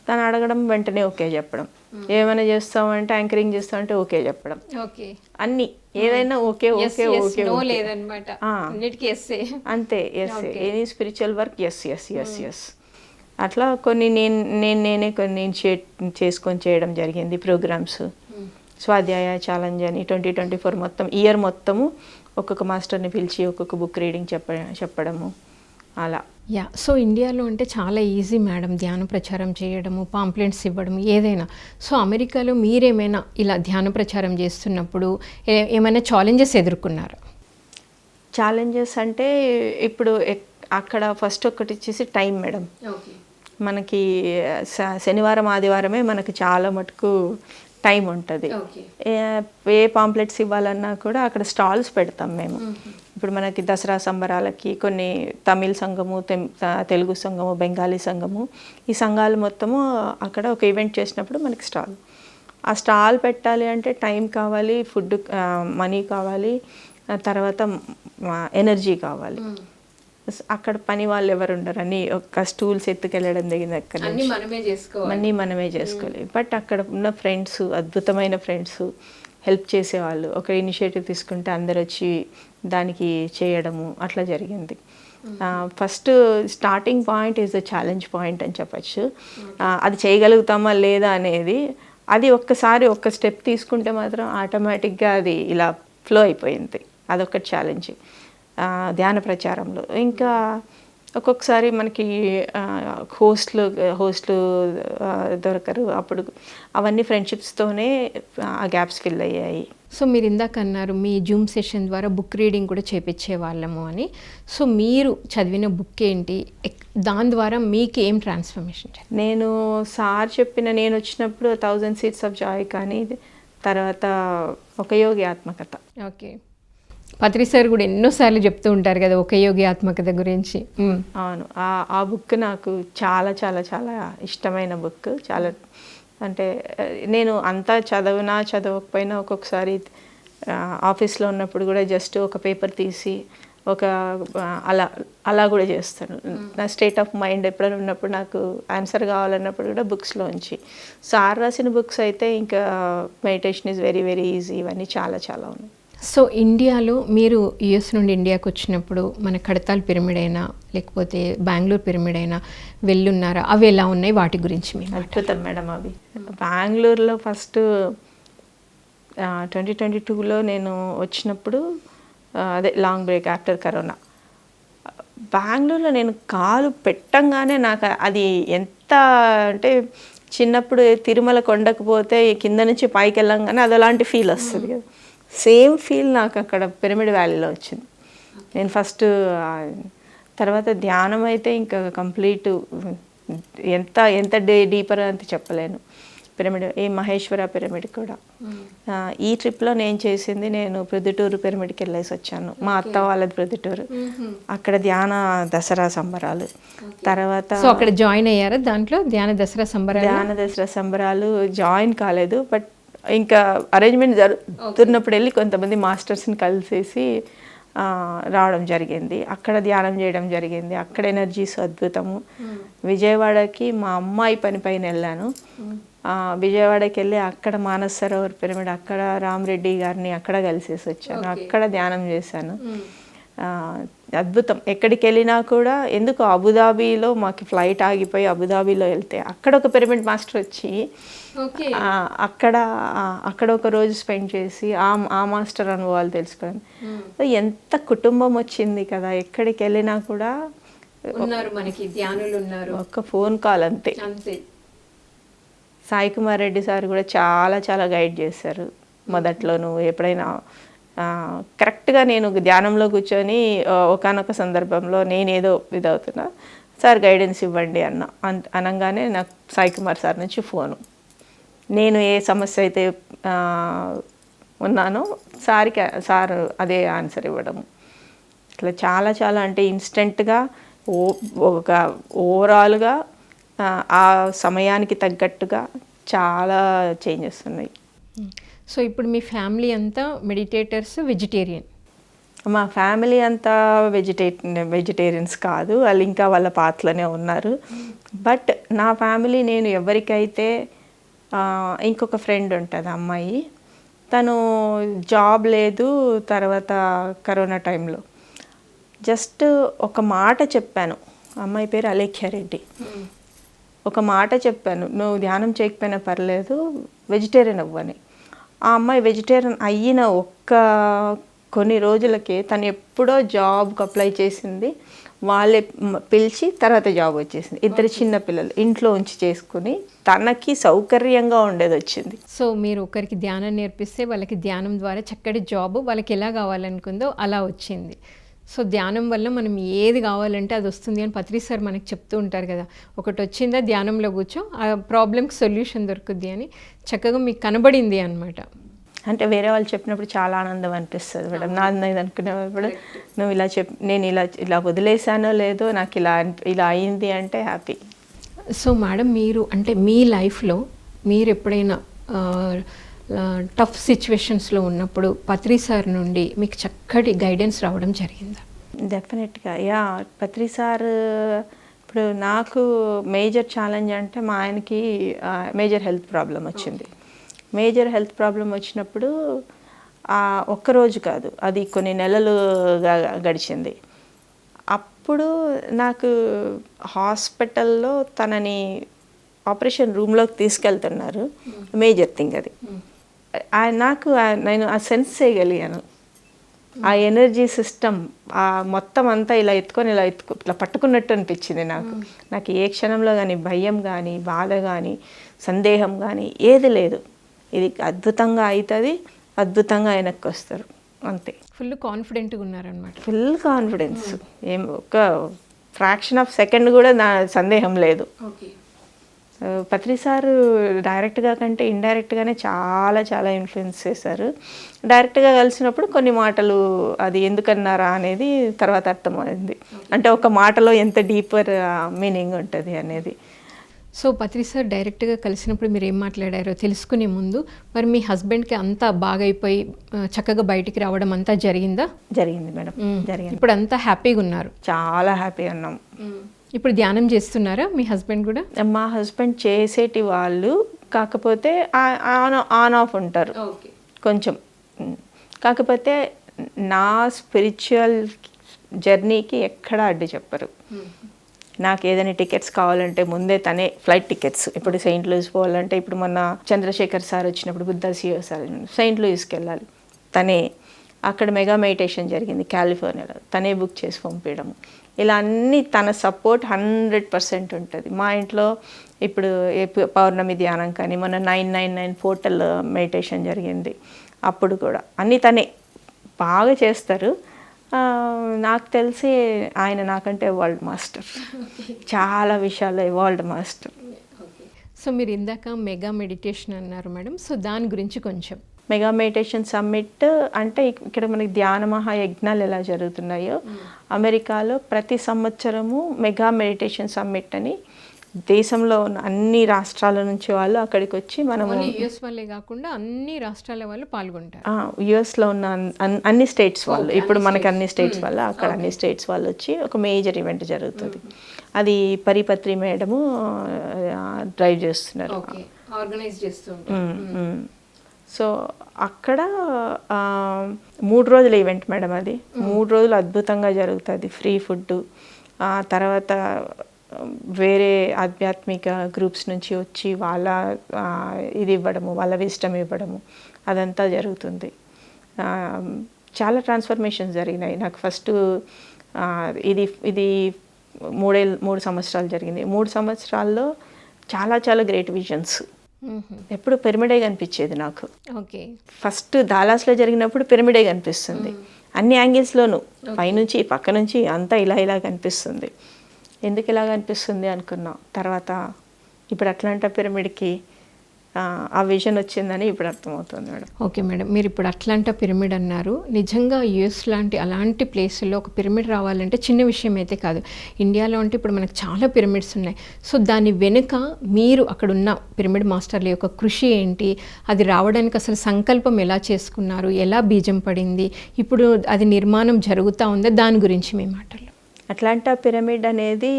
తను అడగడం వెంటనే ఓకే చెప్పడం, ఏమైనా చేస్తామంటే యాంకరింగ్ చేస్తామంటే ఓకే చెప్పడం, అన్నీ ఏదైనా ఓకే ఓకే ఓకే అంతే. Yes, any spiritual work yes yes yes yes. అట్లా కొన్ని నేనే కొన్ని చేసుకొని చేయడం జరిగింది. ప్రోగ్రామ్స్, స్వాధ్యాయ ఛాలెంజ్ అని 2024 మొత్తం ఇయర్ మొత్తము ఒక్కొక్క మాస్టర్ని పిలిచి ఒక్కొక్క బుక్ రీడింగ్ చెప్పడము అలా. యా, సో ఇండియాలో అంటే చాలా ఈజీ మేడం ధ్యాన ప్రచారం చేయడము, పాంప్లెంట్స్ ఇవ్వడము, ఏదైనా. సో అమెరికాలో మీరేమైనా ఇలా ధ్యాన ప్రచారం చేస్తున్నప్పుడు ఏమైనా ఛాలెంజెస్ ఎదుర్కొన్నారా? ఛాలెంజెస్ అంటే ఇప్పుడు అక్కడ ఫస్ట్ ఒకటి వచ్చేసి టైం మేడం. మనకి శనివారం ఆదివారమే మనకి చాలా మటుకు టైం ఉంటుంది. ఏ పాంప్లెట్స్ ఇవ్వాలన్నా కూడా అక్కడ స్టాల్స్ పెడతాం మేము. ఇప్పుడు మనకి దసరా సంబరాలకి కొన్ని తమిళ్ సంఘము, తెలుగు సంఘము, బెంగాలీ సంఘము, ఈ సంఘాలు మొత్తము అక్కడ ఒక ఈవెంట్ చేసినప్పుడు మనకి స్టాల్. ఆ స్టాల్ పెట్టాలి అంటే టైం కావాలి, ఫుడ్ మనీ కావాలి, తర్వాత ఎనర్జీ కావాలి. అక్కడ పని వాళ్ళు ఎవరు ఉండరు, అని ఒక స్టూల్స్ ఎత్తుకెళ్ళడం దగ్గర అన్నీ మనమే చేసుకోవాలి. బట్ అక్కడ ఉన్న ఫ్రెండ్స్, అద్భుతమైన ఫ్రెండ్స్, హెల్ప్ చేసేవాళ్ళు. ఒక ఇనిషియేటివ్ తీసుకుంటే అందరు వచ్చి దానికి చేయడము అట్లా జరిగింది. First starting point is the challenge point అని చెప్పచ్చు. అది చేయగలుగుతామా లేదా అనేది, అది ఒక్కసారి ఒక్క స్టెప్ తీసుకుంటే మాత్రం ఆటోమేటిక్గా అది ఇలా ఫ్లో అయిపోయింది. అదొక ఛాలెంజ్ ధ్యాన ప్రచారంలో. ఇంకా ఒక్కొక్కసారి మనకి హోస్ట్లు దొరకరు. అప్పుడు అవన్నీ ఫ్రెండ్షిప్స్తోనే ఆ గ్యాప్స్ ఫిల్ అయ్యాయి. సో మీరు ఇందాక అన్నారు మీ జూమ్ సెషన్ ద్వారా బుక్ రీడింగ్ కూడా చేపించే వాళ్ళము అని. సో మీరు చదివిన బుక్ ఏంటి, దాని ద్వారా మీకు ఏం ట్రాన్స్ఫర్మేషన్? నేను నేను వచ్చినప్పుడు 1000 Seeds of Joy కానీ, తర్వాత ఒక యోగి ఆత్మకథ. ఓకే, పత్రి సార్ కూడా ఎన్నోసార్లు చెప్తూ ఉంటారు కదా ఒక యోగి ఆత్మకథ గురించి. అవును, ఆ బుక్ నాకు చాలా చాలా చాలా ఇష్టమైన బుక్. చాలా అంటే నేను అంతా చదవకపోయినా ఒక్కొక్కసారి ఆఫీస్లో ఉన్నప్పుడు కూడా జస్ట్ ఒక పేపర్ తీసి అలా కూడా చేస్తాను. నా స్టేట్ ఆఫ్ మైండ్ ఎప్పుడైనా ఉన్నప్పుడు నాకు ఆన్సర్ కావాలన్నప్పుడు కూడా బుక్స్లోంచి. సార్ రాసిన బుక్స్ అయితే ఇంకా meditation is very very easy, ఇవన్నీ చాలా చాలా ఉన్నాయి. సో ఇండియాలో మీరు యుఎస్ నుండి ఇండియాకి వచ్చినప్పుడు మన కడతాల్ పిరమిడ్ అయినా లేకపోతే బెంగళూరు పిరమిడ్ అయినా వెళ్ళున్నారా? అవి ఎలా ఉన్నాయి, వాటి గురించి మేము? అద్భుతం మేడం. అవి బెంగళూరులో ఫస్ట్ 2022లో నేను వచ్చినప్పుడు, అదే లాంగ్ బ్రేక్ ఆఫ్టర్ కరోనా, బెంగళూరులో నేను కాలు పెట్టంగానే నాకు అది ఎంత అంటే, చిన్నప్పుడు తిరుమల కొండకు పోతే కింద నుంచి పైకి వెళ్ళంగానే అదలాంటి ఫీల్ వస్తుంది కదా, సేమ్ ఫీల్ నాకు అక్కడ పిరమిడ్ వ్యాలీలో వచ్చింది. నేను ఫస్ట్ తర్వాత ధ్యానం అయితే ఇంకా కంప్లీట్ ఎంత డీపర్ అంత చెప్పలేను. పిరమిడ్ ఈ మహేశ్వర పిరమిడ్ కూడా ఈ ట్రిప్లో నేను చేసింది, నేను ప్రొద్దుటూరు పిరమిడ్కి వెళ్ళేసి వచ్చాను. మా అత్త వాళ్ళది ప్రొద్దుటూరు. అక్కడ ధ్యాన దసరా సంబరాలు. తర్వాత అక్కడ జాయిన్ అయ్యారా దాంట్లో? ధ్యాన దసరా సంబరాలు జాయిన్ కాలేదు, బట్ ఇంకా అరేంజ్మెంట్ జరుగుతున్నప్పుడు వెళ్ళి కొంతమంది మాస్టర్స్ని కలిసేసి రావడం జరిగింది. అక్కడ ధ్యానం చేయడం జరిగింది. అక్కడ ఎనర్జీస్ అద్భుతము. విజయవాడకి మా అమ్మాయి పని పైన వెళ్ళాను. విజయవాడకి వెళ్ళి అక్కడ మానస్ సరోవర్ పిరమిడ్, అక్కడ రామరెడ్డి గారిని అక్కడ కలిసేసి వచ్చాను. అక్కడ ధ్యానం చేశాను. అద్భుతం. ఎక్కడికి వెళ్ళినా కూడా, ఎందుకు అబుదాబీలో మాకు ఫ్లైట్ ఆగిపోయి అబుదాబీలో వెళ్తే అక్కడ ఒక పిరమిడ్ మాస్టర్ వచ్చి అక్కడ ఒక రోజు స్పెండ్ చేసి ఆ మాస్టర్ అనుభవాలు తెలుసుకోవడం. ఎంత కుటుంబం వచ్చింది కదా, ఎక్కడికి వెళ్ళినా కూడా మనకి ధ్యానులు ఉన్నారు. ఒక్క ఫోన్ కాల్ అంతే. సాయి కుమార్ రెడ్డి సార్ కూడా చాలా చాలా గైడ్ చేశారు మొదట్లో. నువ్వు ఎప్పుడైనా కరెక్ట్గా నేను ధ్యానంలో కూర్చొని ఒకానొక సందర్భంలో నేనేదో ఇదవుతున్నా, సార్ గైడెన్స్ ఇవ్వండి అనగానే నాకు సాయి కుమార్ సార్ నుంచి ఫోను. నేను ఏ సమస్య అయితే ఉన్నానో సార్ అదే ఆన్సర్ ఇవ్వడము. ఇట్లా చాలా చాలా అంటే ఇన్స్టెంట్గా ఒక ఓవరాల్గా ఆ సమయానికి తగ్గట్టుగా చాలా చేంజెస్ ఉన్నాయి. సో ఇప్పుడు మీ ఫ్యామిలీ అంతా మెడిటేటర్స్, వెజిటేరియన్? మా ఫ్యామిలీ అంతా వెజిటేరియన్స్ కాదు, వాళ్ళు ఇంకా వాళ్ళ పాత్రలోనే ఉన్నారు. బట్ నా ఫ్యామిలీ, నేను ఎవరికైతే ఇంకొక ఫ్రెండ్ ఉంటుంది అమ్మాయి, తను జాబ్ లేదు, తర్వాత కరోనా టైంలో జస్ట్ ఒక మాట చెప్పాను. అమ్మాయి పేరు అలేఖ్యారెడ్డి. ఒక మాట చెప్పాను, నువ్వు ధ్యానం చేయకపోయినా పర్లేదు, వెజిటేరియన్ అవ్వని. ఆ అమ్మాయి వెజిటేరియన్ అయిన కొన్ని రోజులకే తను ఎప్పుడో జాబ్కి అప్లై చేసింది, వాళ్ళే పిలిచి తర్వాత జాబ్ వచ్చేసింది. 2 చిన్న పిల్లలు ఇంట్లో ఉంచి చేసుకుని తనకి సౌకర్యంగా ఉండేది వచ్చింది. సో మీరు ఒకరికి ధ్యానం నేర్పిస్తే వాళ్ళకి ధ్యానం ద్వారా చక్కటి జాబ్ వాళ్ళకి ఎలా కావాలనుకుందో అలా వచ్చింది. సో ధ్యానం వల్ల మనం ఏది కావాలంటే అది వస్తుంది అని పత్రి సార్ మనకి చెప్తూ ఉంటారు కదా. ఒకటి వచ్చిందా ధ్యానంలో కూర్చో, ఆ ప్రాబ్లమ్కి సొల్యూషన్ దొరుకుద్ది అని చక్కగా మీకు కనబడింది అనమాట. అంటే వేరే వాళ్ళు చెప్పినప్పుడు చాలా ఆనందం అనిపిస్తుంది మేడం. నాది అనుకునేటప్పుడు నువ్వు నేను ఇలా వదిలేసానో లేదో, నాకు ఇలా అయింది అంటే హ్యాపీ. సో మేడం, మీరు అంటే మీ లైఫ్లో మీరు ఎప్పుడైనా టఫ్ సిచ్యువేషన్స్లో ఉన్నప్పుడు పత్రి సార్ నుండి మీకు చక్కటి గైడెన్స్ రావడం జరిగిందా? డెఫినెట్గా పత్రి సార్. ఇప్పుడు నాకు మేజర్ ఛాలెంజ్ అంటే మా ఆయనకి మేజర్ హెల్త్ ప్రాబ్లం వచ్చింది. మేజర్ హెల్త్ ప్రాబ్లం వచ్చినప్పుడు ఒక్కరోజు కాదు, అది కొన్ని నెలలుగా గడిచింది. అప్పుడు నాకు హాస్పిటల్లో తనని ఆపరేషన్ రూమ్లోకి ఆ ఎనర్జీ సిస్టమ్ ఆ మొత్తం అంతా ఇలా ఇట్లా పట్టుకున్నట్టు అనిపించింది నాకు ఏ క్షణంలో కానీ భయం కానీ బాధ కానీ సందేహం కానీ ఏది లేదు. ఇది అద్భుతంగా అవుతుంది, అద్భుతంగా వెనక్కి వస్తారు అంతే. ఫుల్ కాన్ఫిడెంట్గా ఉన్నారనమాట. ఫుల్ కాన్ఫిడెన్స్, ఏం ఒక ఫ్రాక్షన్ ఆఫ్ సెకండ్ కూడా నా సందేహం లేదు. పత్రి సార్ డైరెక్ట్గా కంటే ఇండైరెక్ట్గానే చాలా చాలా ఇన్ఫ్లుయెన్స్ చేశారు. డైరెక్ట్గా కలిసినప్పుడు కొన్ని మాటలు అది ఎందుకన్నారా అనేది తర్వాత అర్థమైంది. అంటే ఒక మాటలో ఎంత డీపర్ మీనింగ్ ఉంటుంది అనేది. సో పత్రి సార్ డైరెక్ట్గా కలిసినప్పుడు మీరు ఏం మాట్లాడారో తెలుసుకునే ముందు మరి మీ హస్బెండ్కి అంతా బాగా అయిపోయి చక్కగా బయటికి రావడం అంతా జరిగిందా? జరిగింది మేడం, జరిగింది. ఇప్పుడు అంతా హ్యాపీగా ఉన్నారు? చాలా హ్యాపీగా ఉన్నాం. ఇప్పుడు ధ్యానం చేస్తున్నారా మీ హస్బెండ్ కూడా? మా హస్బెండ్ చేసేటి వాళ్ళు, కాకపోతే ఆన్ ఆఫ్ ఉంటారు కొంచెం. కాకపోతే నా స్పిరిచువల్ జర్నీకి ఎక్కడ అడ్డు చెప్పరు. నాకు ఏదైనా టికెట్స్ కావాలంటే ముందే తనే ఫ్లైట్ టికెట్స్. ఇప్పుడు సెయింట్ లూయిస్ పోవాలంటే, ఇప్పుడు మొన్న చంద్రశేఖర్ సార్ వచ్చినప్పుడు, బుద్ధ సిఓ సార్ సెయింట్ లూయిస్కి వెళ్ళాలి, తనే. అక్కడ మెగా మెడిటేషన్ జరిగింది కాలిఫోర్నియాలో, తనే బుక్ చేసి పంపించడం. ఇలా అన్నీ తన సపోర్ట్ 100% ఉంటుంది. మా ఇంట్లో ఇప్పుడు పౌర్ణమి ధ్యానం కానీ, మొన్న 999 పోర్టల్ మెడిటేషన్ జరిగింది, అప్పుడు కూడా అన్నీ తనే బాగా చేస్తారు. నాకు తెలిసి ఆయన నాకంటే వరల్డ్ మాస్టర్, చాలా విషయాల్లో వరల్డ్ మాస్టర్. సో మీరు ఇందాక మెగా మెడిటేషన్ అన్నారు మేడం, సో దాని గురించి కొంచెం. మెగా మెడిటేషన్ సమ్మిట్ అంటే ఇక్కడ మనకి ధ్యాన మహాయజ్ఞాలు ఎలా జరుగుతున్నాయో, అమెరికాలో ప్రతి సంవత్సరము మెగా మెడిటేషన్ సమ్మిట్ అని దేశంలో ఉన్న అన్ని రాష్ట్రాల నుంచి వాళ్ళు అక్కడికి వచ్చి, మనము యుఎస్ వాళ్ళే కాకుండా అన్ని రాష్ట్రాల వాళ్ళు పాల్గొంటారు. యుఎస్లో ఉన్న అన్ని స్టేట్స్ వాళ్ళు, ఇప్పుడు మనకి అన్ని స్టేట్స్ వల్ల అక్కడ అన్ని స్టేట్స్ వాళ్ళు వచ్చి ఒక మేజర్ ఈవెంట్ జరుగుతుంది. అది పరిపత్రి మేడము డ్రైవ్ చేస్తున్నారు, ఆర్గనైజ్ చేస్తుంటారు. సో అక్కడ 3 రోజుల ఈవెంట్ మేడం అది. 3 రోజులు అద్భుతంగా జరుగుతుంది. ఫ్రీ ఫుడ్, తర్వాత వేరే ఆధ్యాత్మిక గ్రూప్స్ నుంచి వచ్చి వాళ్ళ ఇది ఇవ్వడము, వాళ్ళ విజ్డమ్ ఇవ్వడము, అదంతా జరుగుతుంది. చాలా ట్రాన్స్ఫర్మేషన్స్ జరిగినాయి. నాకు ఫస్ట్ ఇది 3 సంవత్సరాలు జరిగింది. 3 సంవత్సరాల్లో చాలా చాలా గ్రేట్ విజన్స్. ఎప్పుడు పిరమిడే కనిపించేది నాకు. ఓకే, ఫస్ట్ దాలాస్లో జరిగినప్పుడు పిరమిడే కనిపిస్తుంది, అన్ని యాంగిల్స్లోనూ, పైనుంచి పక్క నుంచి అంతా ఇలా కనిపిస్తుంది. ఎందుకు ఇలా కనిపిస్తుంది అనుకున్నా. తర్వాత ఇప్పుడు అట్లాంటా పిరమిడ్కి ఆ విజన్ వచ్చిందని ఇప్పుడు అర్థమవుతుంది మేడం. ఓకే మేడం, మీరు ఇప్పుడు అట్లాంటా పిరమిడ్ అన్నారు. నిజంగా యుఎస్ లాంటి అలాంటి ప్లేసుల్లో ఒక పిరమిడ్ రావాలంటే చిన్న విషయం అయితే కాదు. ఇండియాలో అంటే ఇప్పుడు మనకు చాలా పిరమిడ్స్ ఉన్నాయి. సో దాని వెనుక మీరు అక్కడ ఉన్న పిరమిడ్ మాస్టర్ల యొక్క కృషి ఏంటి, అది రావడానికి అసలు సంకల్పం ఎలా చేసుకున్నారు, ఎలా బీజం పడింది, ఇప్పుడు అది నిర్మాణం జరుగుతూ ఉందా, దాని గురించి మీ మాటలు. అట్లాంటా పిరమిడ్ అనేది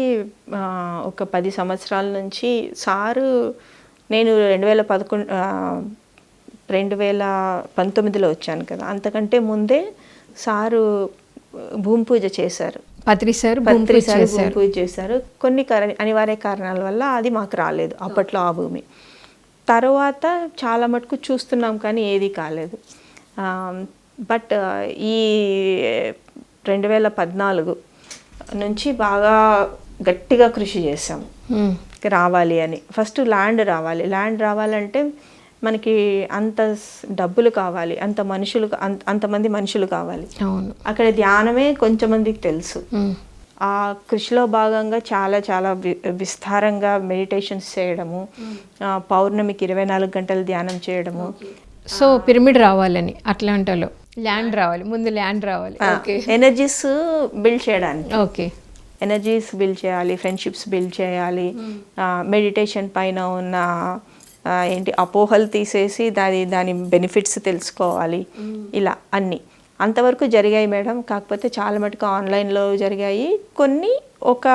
ఒక 10 సంవత్సరాల నుంచి సారు, నేను 2019లో వచ్చాను కదా, అంతకంటే ముందే సారు భూమి పూజ చేశారు. పత్రి సార్ భూమి పూజ చేశారు. కొన్ని అనివార్య కారణాల వల్ల అది మాకు రాలేదు అప్పట్లో ఆ భూమి. తర్వాత చాలా మటుకు చూస్తున్నాం కానీ ఏది కాలేదు. బట్ ఈ 2014 నుంచి బాగా గట్టిగా కృషి చేసాం రావాలి అని. ఫస్ట్ ల్యాండ్ రావాలంటే మనకి అంత డబ్బులు కావాలి, అంతమంది మనుషులు కావాలి. అక్కడ ధ్యానమే కొంచెం మందికి తెలుసు. ఆ కృషిలో భాగంగా చాలా చాలా విస్తారంగా మెడిటేషన్స్ చేయడము, పౌర్ణమికి 24 గంటలు ధ్యానం చేయడము. సో పిరమిడ్ రావాలని అట్లాంటాలో ల్యాండ్ రావాలి, ముందు ల్యాండ్ రావాలి, ఎనర్జీస్ బిల్డ్ చేయడానికి. ఓకే, ఎనర్జీస్ బిల్డ్ చేయాలి, ఫ్రెండ్షిప్స్ బిల్డ్ చేయాలి, మెడిటేషన్ పైన ఉన్న అపోహలు తీసేసి దాని బెనిఫిట్స్ తెలుసుకోవాలి. ఇలా అన్నీ అంతవరకు జరిగాయి మేడం. కాకపోతే చాలా మటుకు ఆన్లైన్లో జరిగాయి, కొన్ని ఒక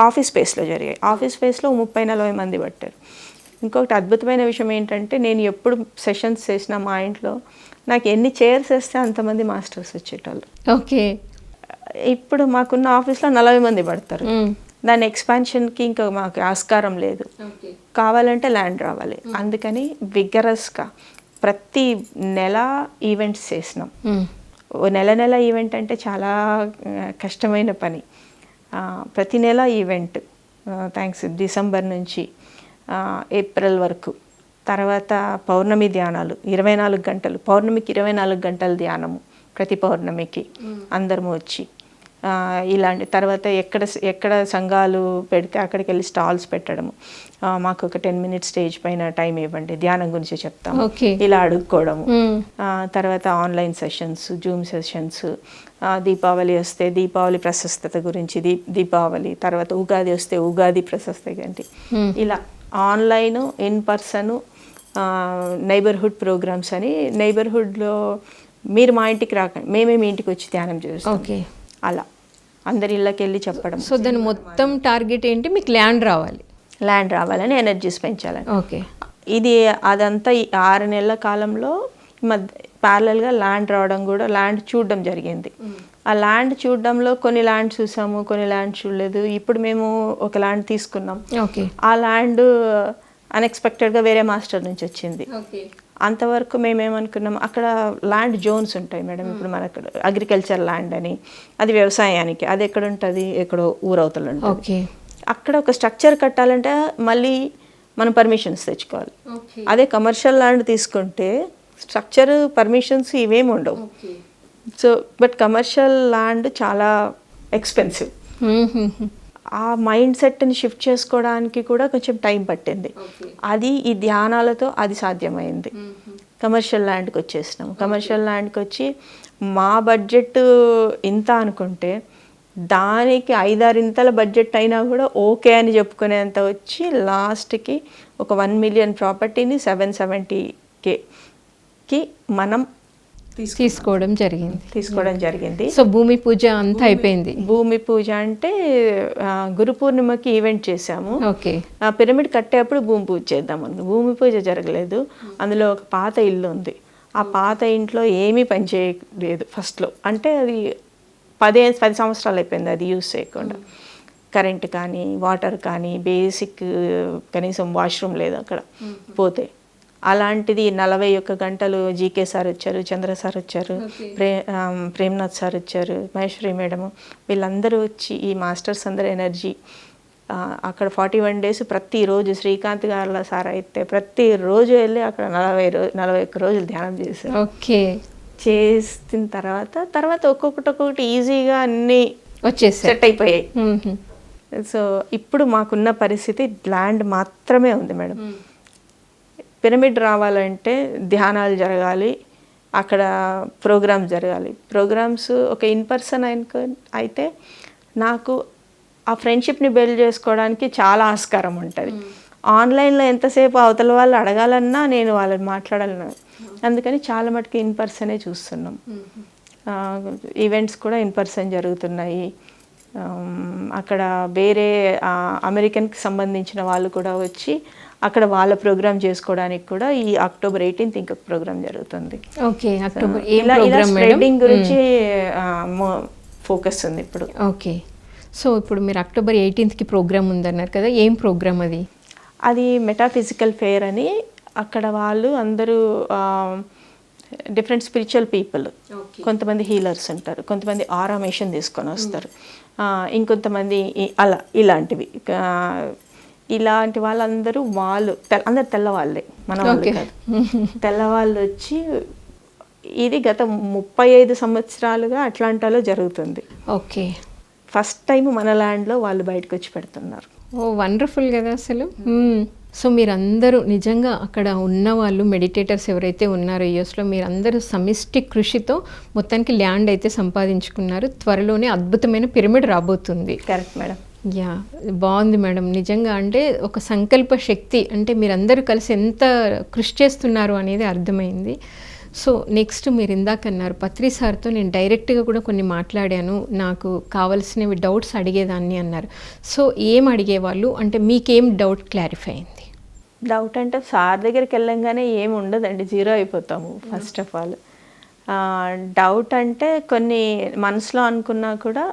ఆఫీస్ స్పేస్లో జరిగాయి. ఆఫీస్ స్పేస్లో 30-40 మంది పట్టారు. ఇంకొకటి అద్భుతమైన విషయం ఏంటంటే, నేను ఎప్పుడు సెషన్స్ చేసినా మా ఇంట్లో నాకు ఎన్ని చైర్స్ వేస్తే అంతమంది మాస్టర్స్ వచ్చేటోళ్ళు. ఓకే, ఇప్పుడు మాకున్న ఆఫీస్లో 40 మంది పడతారు. దాని ఎక్స్పాన్షన్కి ఇంకా మాకు ఆస్కారం లేదు. కావాలంటే ల్యాండ్ రావాలి. అందుకని విగరస్గా ప్రతి నెల ఈవెంట్స్ చేసినాం. ఓ నెల ఈవెంట్ అంటే చాలా కష్టమైన పని. ప్రతి నెల ఈవెంట్, థ్యాంక్స్ డిసెంబర్ నుంచి ఏప్రిల్ వరకు. తర్వాత పౌర్ణమి ధ్యానాలు 24 గంటలు, పౌర్ణమికి 24 గంటల ధ్యానము ప్రతి పౌర్ణమికి అందరము వచ్చి ఇలాంటి. తర్వాత ఎక్కడ సంఘాలు పెడితే అక్కడికి వెళ్ళి స్టాల్స్ పెట్టడము, మాకు ఒక 10 minutes స్టేజ్ పైన టైం ఇవ్వండి, ధ్యానం గురించి చెప్తాము, ఇలా అడుక్కోవడము. తర్వాత online sessions, Zoom sessions. Deepavali వస్తే దీపావళి ప్రశస్తత గురించి దీపావళి, తర్వాత ఉగాది వస్తే ఉగాది ప్రశస్తత గురించి, ఇలా online, in person, neighbourhood programmes అని. నైబర్హుడ్లో మీరు మా ఇంటికి రాకండి, మేమే మీ ఇంటికి వచ్చి ధ్యానం చేస్తాం, అలా అందరి ఇళ్ళకి వెళ్ళి చెప్పడం. సో దాని మొత్తం టార్గెట్ ఏంటి? మీకు ల్యాండ్ రావాలని, ఎనర్జీస్ పెంచాలని. ఓకే, ఇది అదంతా ఈ 6 నెలల కాలంలో ప్యారలల్గా ల్యాండ్ రావడం కూడా, ల్యాండ్ చూడడం జరిగింది. ఆ ల్యాండ్ చూడడంలో కొన్ని ల్యాండ్ చూసాము, కొన్ని ల్యాండ్ చూడలేదు. ఇప్పుడు మేము ఒక ల్యాండ్ తీసుకున్నాం. ఆ ల్యాండ్ అన్ఎక్స్పెక్టెడ్గా వేరే మాస్టర్ నుంచి వచ్చింది. అంతవరకు మేమేమనుకున్నాం, అక్కడ ల్యాండ్ జోన్స్ ఉంటాయి మేడం. ఇప్పుడు మనకు అగ్రికల్చర్ ల్యాండ్ అని, అది వ్యవసాయానికి, అది ఎక్కడ ఉంటుంది, ఎక్కడో ఊరవతలు ఉంటుంది. అక్కడ ఒక స్ట్రక్చర్ కట్టాలంటే మళ్ళీ మనం పర్మిషన్స్ తెచ్చుకోవాలి. అదే కమర్షియల్ ల్యాండ్ తీసుకుంటే స్ట్రక్చర్, పర్మిషన్స్ ఇవేమి ఉండవు. సో బట్ కమర్షియల్ ల్యాండ్ చాలా ఎక్స్పెన్సివ్. ఆ మైండ్ సెట్ని షిఫ్ట్ చేసుకోవడానికి కూడా కొంచెం టైం పట్టింది. అది ఈ ధ్యానాలతో అది సాధ్యమైంది. కమర్షియల్ ల్యాండ్కి వచ్చేసినాము. కమర్షియల్ ల్యాండ్కి వచ్చి మా బడ్జెట్ ఇంత అనుకుంటే దానికి 5-6 ఇంతల బడ్జెట్ అయినా కూడా ఓకే అని చెప్పుకునేంత వచ్చి లాస్ట్కి ఒక 1 million ప్రాపర్టీని 770Kకి మనం తీసుకోవడం జరిగింది. సో భూమి పూజ అంతా అయిపోయింది. భూమి పూజ అంటే గురు పూర్ణిమకి ఈవెంట్ చేసాము. పిరమిడ్ కట్టేప్పుడు భూమి పూజ చేద్దామని. భూమి పూజ జరగలేదు. అందులో ఒక పాత ఇల్లు ఉంది. ఆ పాత ఇంట్లో ఏమీ పని చేయలేదు ఫస్ట్లో. అంటే అది 10 సంవత్సరాలు అయిపోయింది అది యూజ్ చేయకుండా. కరెంట్ కానీ, వాటర్ కానీ, బేసిక్ కనీసం వాష్రూమ్ లేదు అక్కడ పోతే. అలాంటిది 41 గంటలు జీకే సార్ వచ్చారు, చంద్ర సార్ వచ్చారు, ప్రేమ్నాథ్ సార్ వచ్చారు, మహేశ్వరి మేడము, వీళ్ళందరూ వచ్చి ఈ మాస్టర్స్ అందరు ఎనర్జీ అక్కడ 41 days ప్రతిరోజు. శ్రీకాంత్ గారు సార్ అయితే ప్రతిరోజు వెళ్ళి అక్కడ 41 రోజులు ధ్యానం చేశారు. చేసిన తర్వాత ఒక్కొక్కటి ఈజీగా అన్నీ సెట్ అయిపోయాయి. సో ఇప్పుడు మాకున్న పరిస్థితి ల్యాండ్ మాత్రమే ఉంది మేడం. పిరమిడ్ రావాలంటే ధ్యానాలు జరగాలి, అక్కడ ప్రోగ్రామ్స్ జరగాలి. ప్రోగ్రామ్స్ ఒక ఇన్ పర్సన్ అయితే నాకు ఆ ఫ్రెండ్షిప్ని బిల్డ్ చేసుకోవడానికి చాలా ఆస్కారం ఉంటుంది. ఆన్లైన్లో ఎంతసేపు అవతల వాళ్ళు అడగాలన్నా నేను వాళ్ళని మాట్లాడాలన్నా, అందుకని చాలా మటుకు ఇన్ పర్సనే చూస్తున్నాం. ఈవెంట్స్ కూడా ఇన్ పర్సన్ జరుగుతున్నాయి. అక్కడ వేరే అమెరికన్కి సంబంధించిన వాళ్ళు కూడా వచ్చి అక్కడ వాళ్ళ ప్రోగ్రామ్ చేసుకోవడానికి కూడా ఈ October 18th ఇంకొక ప్రోగ్రామ్ జరుగుతుంది. స్ప్రెడ్డింగ్ గురించి ఫోకస్ ఉంది ఇప్పుడు. సో ఇప్పుడు మీరు October 18th ప్రోగ్రామ్ ఉందన్నారు కదా, ఏం ప్రోగ్రామ్ అది? అది మెటాఫిజికల్ ఫెయిర్ అని. అక్కడ వాళ్ళు అందరూ డిఫరెంట్ స్పిరిచువల్ పీపుల్, కొంతమంది హీలర్స్ ఉంటారు, కొంతమంది ఆరామేషన్ తీసుకొని వస్తారు, ఇంకొంతమంది అలా ఇలాంటివి. ఇలాంటి వాళ్ళందరూ అందరు తెల్లవాళ్ళే, మన వాళ్ళు కాదు. తెల్లవాళ్ళు వచ్చి ఇది గత 35 సంవత్సరాలుగా అట్లాంటాలో జరుగుతుంది. ఫస్ట్ టైం మన ల్యాండ్లో వాళ్ళు బయటకు వచ్చి పెడుతున్నారు. వండర్ఫుల్ కదా అసలు. సో మీరందరూ నిజంగా అక్కడ ఉన్న వాళ్ళు మెడిటేటర్స్ ఎవరైతే ఉన్నారో యూఎస్లో, మీరందరూ సమిష్టి కృషితో మొత్తానికి ల్యాండ్ అయితే సంపాదించుకున్నారు. త్వరలోనే అద్భుతమైన పిరమిడ్ రాబోతుంది. Correct madam. బాగుంది మేడం. నిజంగా అంటే ఒక సంకల్ప శక్తి, అంటే మీరందరూ కలిసి ఎంత కృషి చేస్తున్నారు అనేది అర్థమైంది. సో నెక్స్ట్ మీరు ఇందాక అన్నారు పత్రి సార్తో నేను డైరెక్ట్గా కూడా కొన్ని మాట్లాడాను, నాకు కావాల్సినవి డౌట్స్ అడిగేదాన్ని అన్నారు. సో ఏం అడిగేవాళ్ళు, అంటే మీకేం డౌట్ క్లారిఫై అయింది? డౌట్ అంటే సార్ దగ్గరికి వెళ్ళంగానే ఏమి ఉండదండి, 0 అయిపోతాము ఫస్ట్ ఆఫ్ ఆల్. డౌట్ అంటే కొన్ని మనసులో అనుకున్నా కూడా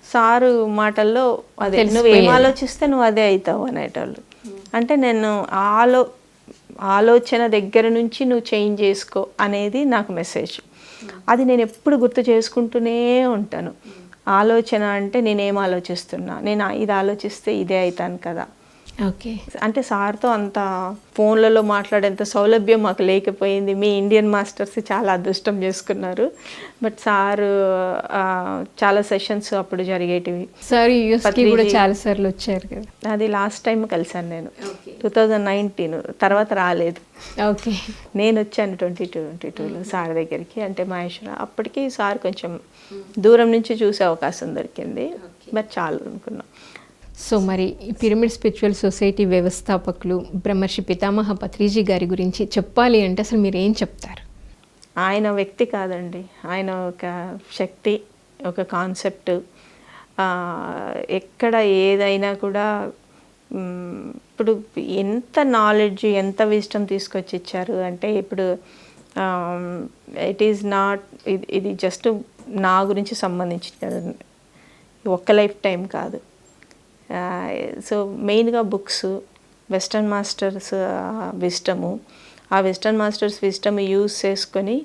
సారు మాటల్లో అదే, నువ్వు ఏం ఆలోచిస్తే నువ్వు అదే అవుతావు అనేటోళ్ళు. అంటే నేను ఆలోచన దగ్గర నుంచి నువ్వు చేంజ్ చేసుకో అనేది నాకు మెసేజ్. అది నేను ఎప్పుడు గుర్తు చేసుకుంటూనే ఉంటాను. ఆలోచన అంటే నేనేం ఆలోచిస్తున్నా, నేను ఇది ఆలోచిస్తే ఇదే అవుతాను కదా. ఓకే. అంటే సార్తో అంత ఫోన్లలో మాట్లాడేంత సౌలభ్యం మాకు లేకపోయింది. మీ ఇండియన్ మాస్టర్స్ చాలా అదృష్టం చేసుకున్నారు. బట్ సారు చాలా సెషన్స్ అప్పుడు జరిగేటివి. సార్ యూఎస్కి కూడా చాలా సార్లు వచ్చారు కదా. అది లాస్ట్ టైం కలిసాను నేను 2019, తర్వాత రాలేదు. ఓకే. నేను వచ్చాను 2022లో సార్ దగ్గరికి, అంటే మహేశ్వర. అప్పటికి సార్ కొంచెం దూరం నుంచి చూసే అవకాశం దొరికింది. బట్ చాలు అనుకున్నాం. సో మరి ఈ పిరమిడ్ స్పిరిచువల్ సొసైటీ వ్యవస్థాపకులు బ్రహ్మర్షి పితామహ పత్రిజీ గారి గురించి చెప్పాలి అంటే అసలు మీరు ఏం చెప్తారు? ఆయన వ్యక్తి కాదండి, ఆయన ఒక శక్తి, ఒక కాన్సెప్ట్. ఎక్కడ ఏదైనా కూడా ఇప్పుడు ఎంత నాలెడ్జ్, ఎంత విజ్డమ్ తీసుకొచ్చి ఇచ్చారు అంటే, ఇప్పుడు ఇట్ ఈజ్ నాట్, ఇది జస్ట్ నా గురించి సంబంధించింది కదండి, ఒక్క లైఫ్ టైం కాదు. సో మెయిన్గా బుక్స్, వెస్టర్న్ మాస్టర్స్ విజ్డము, ఆ వెస్టర్న్ మాస్టర్స్ విజ్డమ్ యూజ్ చేసుకొని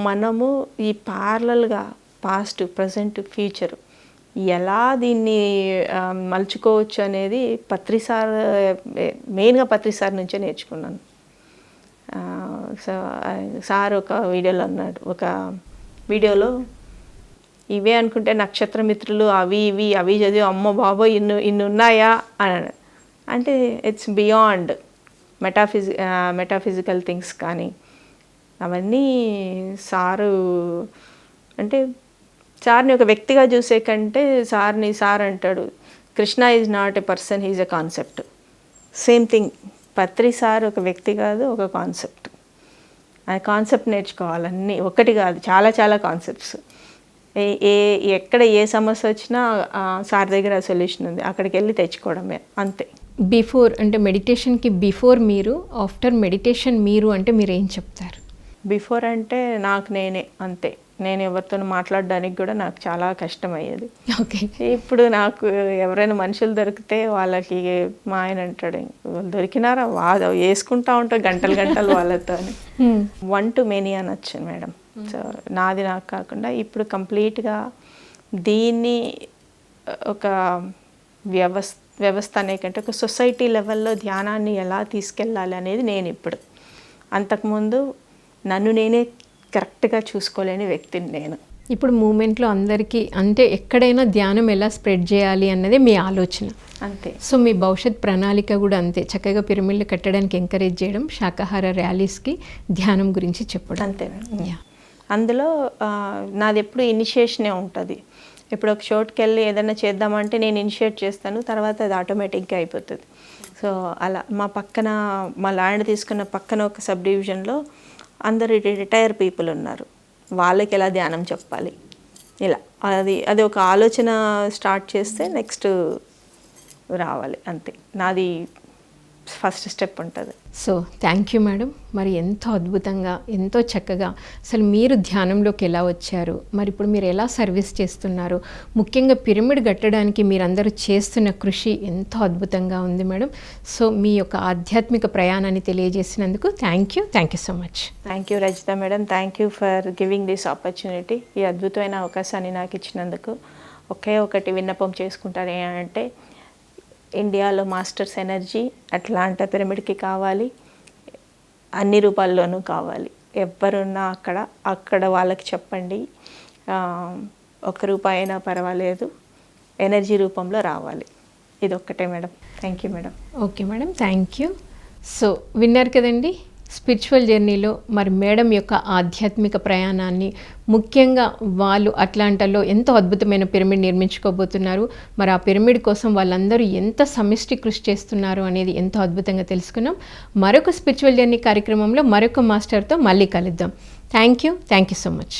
మనము ఈ ప్యారలల్గా పాస్ట్, ప్రజెంట్, ఫ్యూచర్ ఎలా దీన్ని మలుచుకోవచ్చు అనేది పత్రిసార్, మెయిన్గా పత్రిసార్ నుంచే నేర్చుకున్నాను. సో సార్ ఒక వీడియోలో అన్నాడు, ఒక వీడియోలో ఇవే అనుకుంటే నక్షత్రమిత్రులు అవి ఇవి అవి చదివి అమ్మ బాబోయ్ ఇన్ని ఉన్నాయా అని. అంటే ఇట్స్ బియాండ్ మెటాఫిజికల్ థింగ్స్. కానీ అవన్నీ సారు అంటే సార్ని ఒక వ్యక్తిగా చూసే కంటే సార్ అంటాడు, Krishna is not a person, he's a concept. Same thing, Patri sir ఒక వ్యక్తి కాదు, ఒక కాన్సెప్ట్. ఆ కాన్సెప్ట్ నేర్చుకోవాలన్నీ, ఒకటి కాదు, చాలా చాలా కాన్సెప్ట్స్. ఎక్కడ ఏ సమస్య వచ్చినా సార్ దగ్గర సొల్యూషన్ ఉంది, అక్కడికి వెళ్ళి తెచ్చుకోవడమే, అంతే. బిఫోర్ అంటే మెడిటేషన్కి బిఫోర్ మీరు, ఆఫ్టర్ మెడిటేషన్ మీరు అంటే మీరు ఏం చెప్తారు? బిఫోర్ అంటే నాకు నేనే, అంతే. నేను ఎవరితో మాట్లాడడానికి కూడా నాకు చాలా కష్టమయ్యేది. ఓకే. ఇప్పుడు నాకు ఎవరైనా మనుషులు దొరికితే వాళ్ళకి మా ఆయన అంటాడు, దొరికినారా వేసుకుంటా ఉంటా గంటలు గంటలు వాళ్ళతో. 1 to many అనొచ్చు మేడం. సో నాది నాకు కాకుండా ఇప్పుడు కంప్లీట్గా దీన్ని ఒక వ్యవస్థ అనే కంటే ఒక సొసైటీ లెవెల్లో ధ్యానాన్ని ఎలా తీసుకెళ్ళాలి అనేది నేను ఇప్పుడు. అంతకుముందు నన్ను నేనే కరెక్ట్గా చూసుకోలేని వ్యక్తిని నేను. ఇప్పుడు మూమెంట్లో అందరికీ అంటే ఎక్కడైనా ధ్యానం ఎలా స్ప్రెడ్ చేయాలి అన్నది మీ ఆలోచన, అంతే. సో మీ భవిష్యత్ ప్రణాళిక కూడా అంతే, చక్కగా పిరమిడ్లు కట్టడానికి ఎంకరేజ్ చేయడం, శాకాహార ర్యాలీస్కి ధ్యానం గురించి చెప్పడం, అంతే. అందులో నాది ఎప్పుడు ఇనిషియేషనే ఉంటుంది. ఇప్పుడు ఒక చోటుకి వెళ్ళి ఏదైనా చేద్దామంటే నేను ఇనిషియేట్ చేస్తాను, తర్వాత అది ఆటోమేటిక్గా అయిపోతుంది. సో అలా మా ల్యాండ్ తీసుకున్న పక్కన ఒక సబ్ డివిజన్లో అందరు రిటైర్ పీపుల్ ఉన్నారు, వాళ్ళకి ఎలా ధ్యానం చెప్పాలి, ఇలా అది ఒక ఆలోచన స్టార్ట్ చేస్తే నెక్స్ట్ రావాలి, అంతే. నాది ఫస్ట్ స్టెప్ ఉంటుంది. So thank you madam. మరి ఎంతో అద్భుతంగా, ఎంతో చక్కగా అసలు మీరు ధ్యానంలోకి ఎలా వచ్చారు, మరి ఇప్పుడు మీరు ఎలా సర్వీస్ చేస్తున్నారు, ముఖ్యంగా పిరమిడ్ కట్టడానికి మీరందరూ చేస్తున్న కృషి ఎంతో అద్భుతంగా ఉంది మేడం. సో మీ యొక్క ఆధ్యాత్మిక ప్రయాణాన్ని తెలియజేసినందుకు thank you so much. Thank you Rajitha madam, thank you for giving this opportunity. ఈ అద్భుతమైన అవకాశాన్ని నాకు ఇచ్చినందుకు ఒకటి విన్నపం చేసుకుంటారు అంటే, ఇండియాలో మాస్టర్స్ ఎనర్జీ అట్లాంటా పిరమిడ్కి కావాలి, అన్ని రూపాల్లోనూ కావాలి. ఎవరున్నా అక్కడ వాళ్ళకి చెప్పండి, 1 రూపాయి అయినా పర్వాలేదు, ఎనర్జీ రూపంలో రావాలి. ఇది ఒక్కటే madam. Thank you madam. Okay madam, thank you. So విన్నారు కదండి, స్పిరిచువల్ జర్నీలో మరి మేడం యొక్క ఆధ్యాత్మిక ప్రయాణాన్ని, ముఖ్యంగా వాళ్ళు అట్లాంటాలో ఎంతో అద్భుతమైన పిరమిడ్ నిర్మించుకోబోతున్నారు. మరి ఆ పిరమిడ్ కోసం వాళ్ళందరూ ఎంత సమిష్టి కృషి చేస్తున్నారు అనేది ఎంతో అద్భుతంగా తెలుసుకున్నాం. మరొక స్పిరిచువల్ జర్నీ కార్యక్రమంలో మరొక మాస్టర్తో మళ్ళీ కలుద్దాం. Thank you so much.